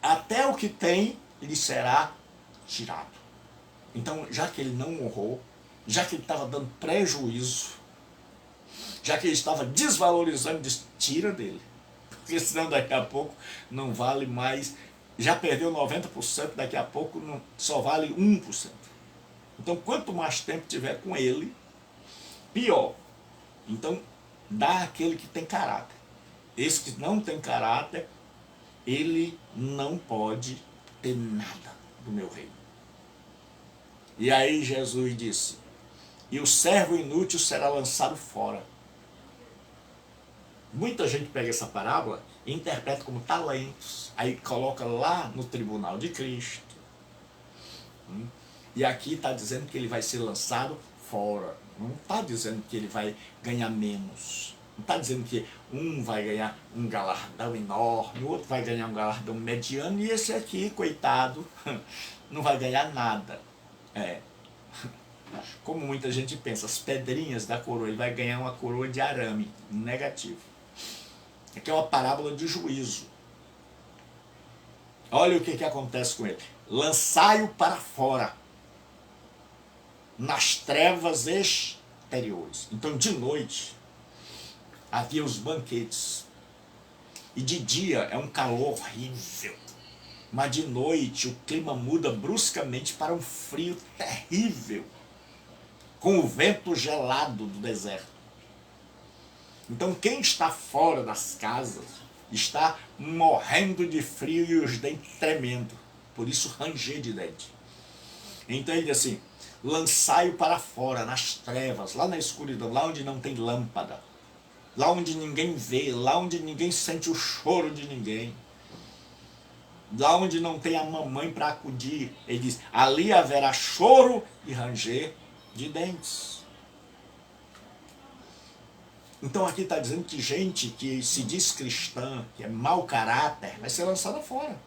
até o que tem lhe será tirado. Então, já que ele não honrou, já que ele estava dando prejuízo, já que ele estava desvalorizando, diz, tira dele. Porque senão daqui a pouco não vale mais, já perdeu 90%, daqui a pouco não, só vale 1%. Então, quanto mais tempo tiver com ele, pior. Então, dá aquele que tem caráter. Esse que não tem caráter, ele não pode ter nada do meu reino. E aí Jesus disse, e o servo inútil será lançado fora. Muita gente pega essa parábola e interpreta como talentos, aí coloca lá no tribunal de Cristo. E aqui está dizendo que ele vai ser lançado fora. Não está dizendo que ele vai ganhar menos. Não está dizendo que um vai ganhar um galardão enorme, o outro vai ganhar um galardão mediano, e esse aqui, coitado, não vai ganhar nada. Como muita gente pensa, as pedrinhas da coroa, ele vai ganhar uma coroa de arame, negativo. Aqui é uma parábola de juízo. Olha o que acontece com ele. Lançai-o para fora, nas trevas exteriores. Então, de noite, havia os banquetes. E de dia é um calor horrível. Mas de noite o clima muda bruscamente para um frio terrível, com o vento gelado do deserto. Então quem está fora das casas está morrendo de frio e os dentes tremendo. Por isso ranger de dente. Então ele diz assim, lançai-o para fora, nas trevas, lá na escuridão, lá onde não tem lâmpada, lá onde ninguém vê, lá onde ninguém sente o choro de ninguém, lá onde não tem a mamãe para acudir. Ele diz, ali haverá choro e ranger de dentes. Então aqui está dizendo que gente que se diz cristã, que é mau caráter, vai ser lançada fora.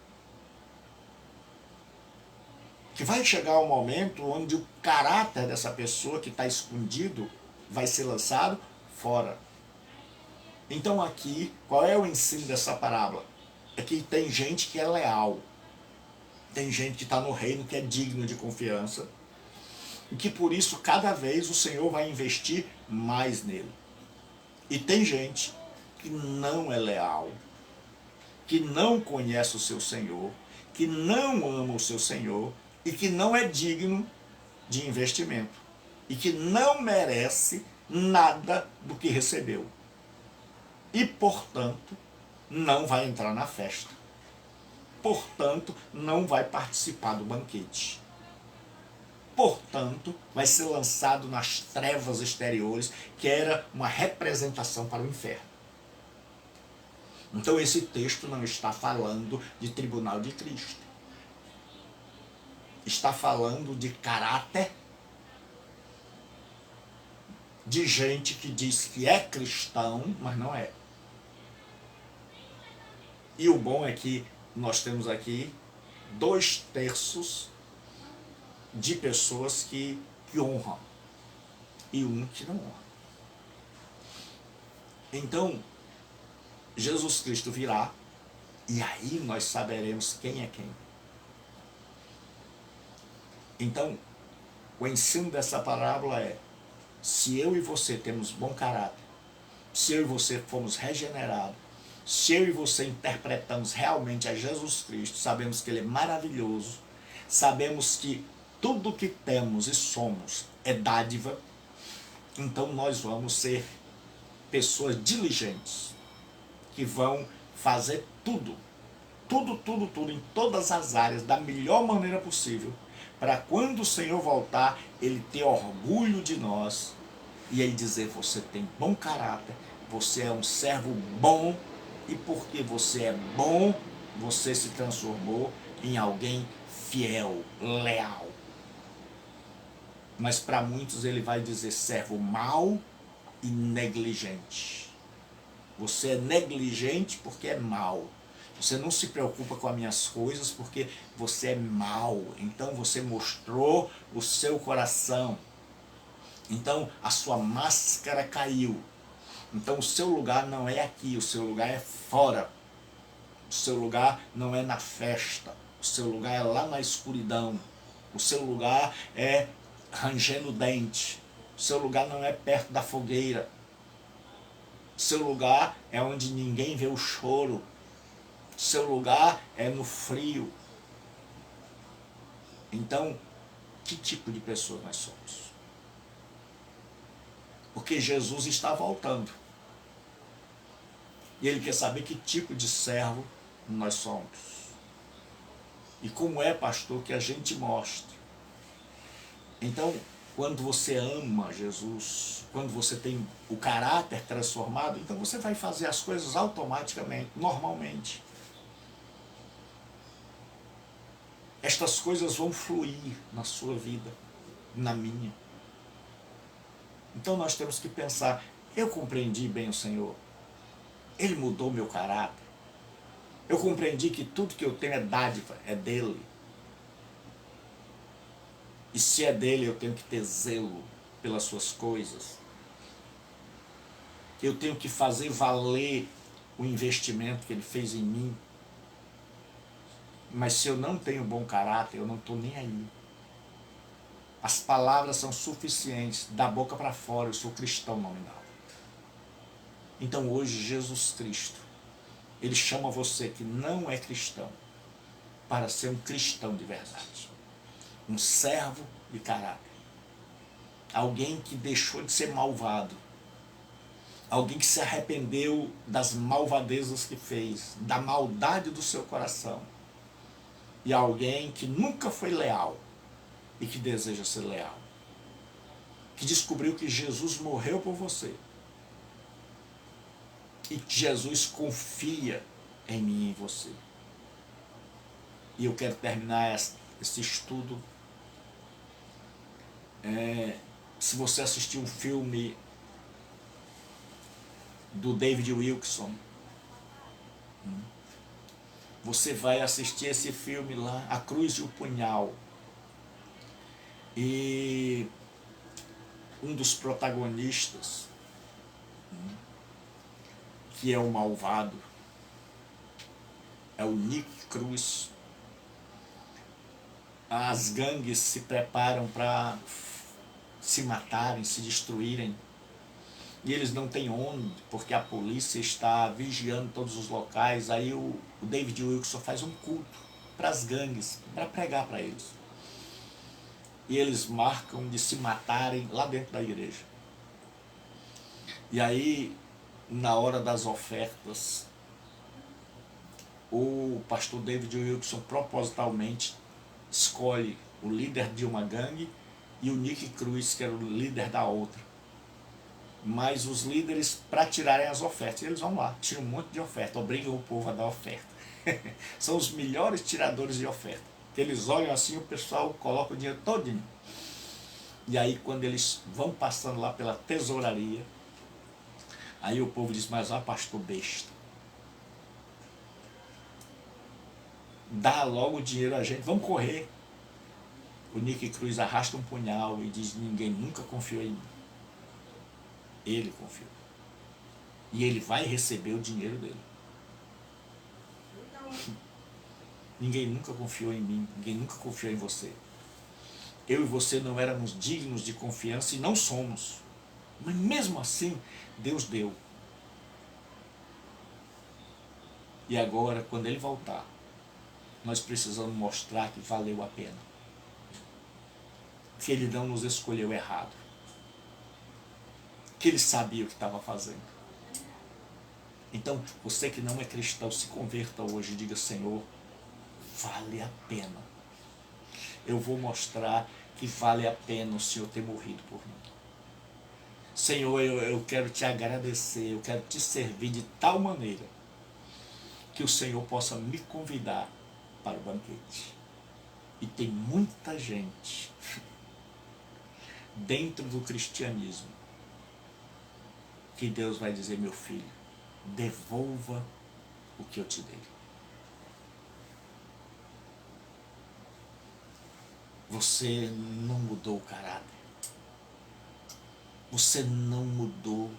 Que vai chegar um momento onde o caráter dessa pessoa que está escondido vai ser lançado fora. Então aqui, qual é o ensino dessa parábola? É que tem gente que é leal, tem gente que está no reino que é digno de confiança, e que por isso cada vez o Senhor vai investir mais nele. E tem gente que não é leal, que não conhece o seu Senhor, que não ama o seu Senhor e que não é digno de investimento e que não merece nada do que recebeu. E, portanto, não vai entrar na festa. Portanto, não vai participar do banquete. Portanto, vai ser lançado nas trevas exteriores, que era uma representação para o inferno. Então esse texto não está falando de tribunal de Cristo. Está falando de caráter de gente que diz que é cristão, mas não é. E o bom é que nós temos aqui 2/3 de pessoas que honram e um que não honra. Então, Jesus Cristo virá e aí nós saberemos quem é quem. Então, o ensino dessa parábola é, se eu e você temos bom caráter, se eu e você fomos regenerados, se eu e você interpretamos realmente a Jesus Cristo, sabemos que Ele é maravilhoso, sabemos que tudo que temos e somos é dádiva, então nós vamos ser pessoas diligentes, que vão fazer tudo, em todas as áreas, da melhor maneira possível, para quando o Senhor voltar, Ele ter orgulho de nós, e Ele dizer, você tem bom caráter, você é um servo bom, e porque você é bom, você se transformou em alguém fiel, leal. Mas para muitos ele vai dizer servo mau e negligente. Você é negligente porque é mau. Você não se preocupa com as minhas coisas porque você é mau. Então você mostrou o seu coração. Então a sua máscara caiu. Então o seu lugar não é aqui, o seu lugar é fora. O seu lugar não é na festa, o seu lugar é lá na escuridão. O seu lugar é rangendo o dente. O seu lugar não é perto da fogueira. O seu lugar é onde ninguém vê o choro. O seu lugar é no frio. Então, que tipo de pessoa nós somos? Porque Jesus está voltando. E Ele quer saber que tipo de servo nós somos. E como é, pastor, que a gente mostre. Então, quando você ama Jesus, quando você tem o caráter transformado, então você vai fazer as coisas automaticamente, normalmente. Estas coisas vão fluir na sua vida, na minha. Então nós temos que pensar, eu compreendi bem o Senhor, Ele mudou meu caráter, eu compreendi que tudo que eu tenho é dádiva, é dele. E se é dele, eu tenho que ter zelo pelas suas coisas. Eu tenho que fazer valer o investimento que ele fez em mim. Mas se eu não tenho bom caráter, eu não estou nem aí. As palavras são suficientes, da boca para fora, eu sou cristão nominal. Então hoje Jesus Cristo, Ele chama você que não é cristão, para ser um cristão de verdade. Um servo de caráter. Alguém que deixou de ser malvado. Alguém que se arrependeu das malvadezas que fez, da maldade do seu coração. E alguém que nunca foi leal e que deseja ser leal. Que descobriu que Jesus morreu por você. E que Jesus confia em mim e em você. E eu quero terminar esse estudo. Se você assistiu um filme do David Wilkerson, você vai assistir esse filme lá, A Cruz e o Punhal. E um dos protagonistas, que é o malvado, é o Nick Cruz. As gangues se preparam para se matarem, se destruírem. E eles não têm onde, porque a polícia está vigiando todos os locais. Aí o David Wilkerson faz um culto para as gangues, para pregar para eles. E eles marcam de se matarem lá dentro da igreja. E aí, na hora das ofertas, o pastor David Wilkerson propositalmente escolhe o líder de uma gangue e o Nick Cruz, que era o líder da outra. Mas os líderes, para tirarem as ofertas, eles vão lá, tiram um monte de oferta, obrigam o povo a dar oferta. São os melhores tiradores de oferta. Eles olham assim, o pessoal coloca o dinheiro todinho. E aí quando eles vão passando lá pela tesouraria, aí o povo diz, mas pastor besta, dá logo o dinheiro a gente, vamos correr. O Nick Cruz arrasta um punhal e diz, ninguém nunca confiou em mim. Ele confiou. E ele vai receber o dinheiro dele. Ninguém nunca confiou em mim, ninguém nunca confiou em você. Eu e você não éramos dignos de confiança e não somos. Mas mesmo assim, Deus deu. E agora, quando ele voltar, nós precisamos mostrar que valeu a pena. Que ele não nos escolheu errado. Que ele sabia o que estava fazendo. Então, você que não é cristão, se converta hoje e diga, Senhor, vale a pena. Eu vou mostrar que vale a pena o Senhor ter morrido por mim. Senhor, eu quero te agradecer, eu quero te servir de tal maneira que o Senhor possa me convidar para o banquete. E tem muita gente dentro do cristianismo que Deus vai dizer, meu filho, devolva o que eu te dei. Você não mudou o caráter. Você não mudou.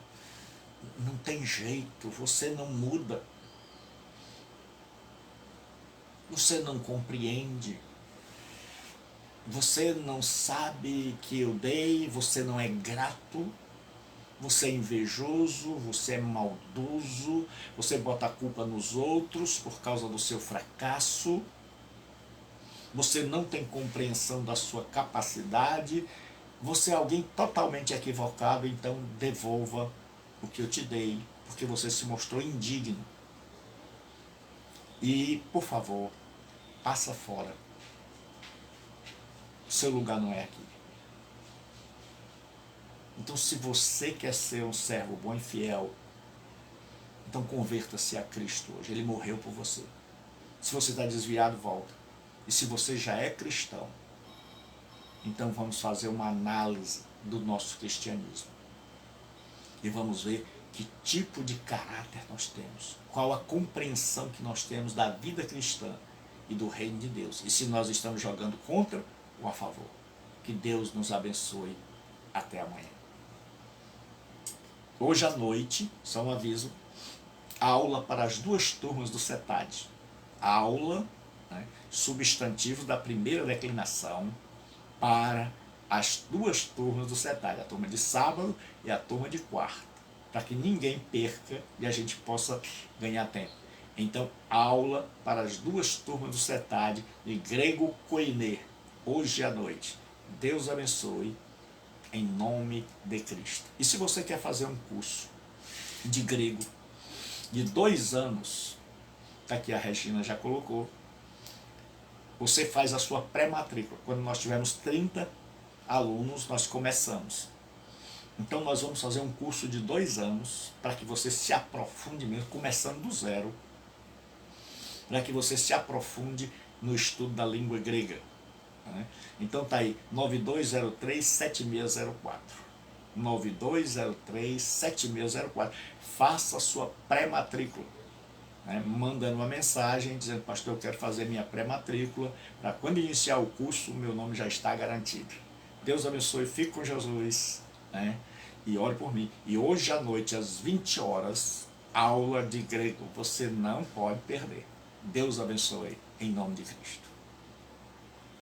Não tem jeito, você não muda. Você não compreende. Você não sabe que eu dei, você não é grato. Você é invejoso, você é maldoso, você bota a culpa nos outros por causa do seu fracasso. Você não tem compreensão da sua capacidade. Você é alguém totalmente equivocado, então devolva o que eu te dei, porque você se mostrou indigno. E, por favor, passa fora. Seu lugar não é aqui. Então, se você quer ser um servo bom e fiel, então converta-se a Cristo hoje. Ele morreu por você. Se você está desviado, volta. E se você já é cristão, então vamos fazer uma análise do nosso cristianismo. E vamos ver que tipo de caráter nós temos. Qual a compreensão que nós temos da vida cristã e do reino de Deus. E se nós estamos jogando contra ou a favor. Que Deus nos abençoe. Até amanhã. Hoje à noite, só um aviso, aula para as 2 turmas do CETAD. Aula, né, substantivo da primeira declinação para as 2 turmas do CETAD, a turma de sábado e a turma de quarta, para que ninguém perca e a gente possa ganhar tempo. Então, aula para as 2 turmas do CETAD de grego koiné, hoje à noite. Deus abençoe. Em nome de Cristo. E se você quer fazer um curso de grego de 2 anos, tá aqui a Regina já colocou, você faz a sua pré-matrícula. Quando nós tivermos 30 alunos, nós começamos. Então nós vamos fazer um curso de 2 anos, para que você se aprofunde mesmo, começando do zero, para que você se aprofunde no estudo da língua grega. Então tá aí, 9203-7604. 9203-7604. Faça a sua pré-matrícula. Mandando uma mensagem dizendo: pastor, eu quero fazer minha pré-matrícula, para quando iniciar o curso, o meu nome já está garantido. Deus abençoe, fique com Jesus, e ore por mim. E hoje à noite, às 20 horas, aula de grego. Você não pode perder. Deus abençoe, em nome de Cristo.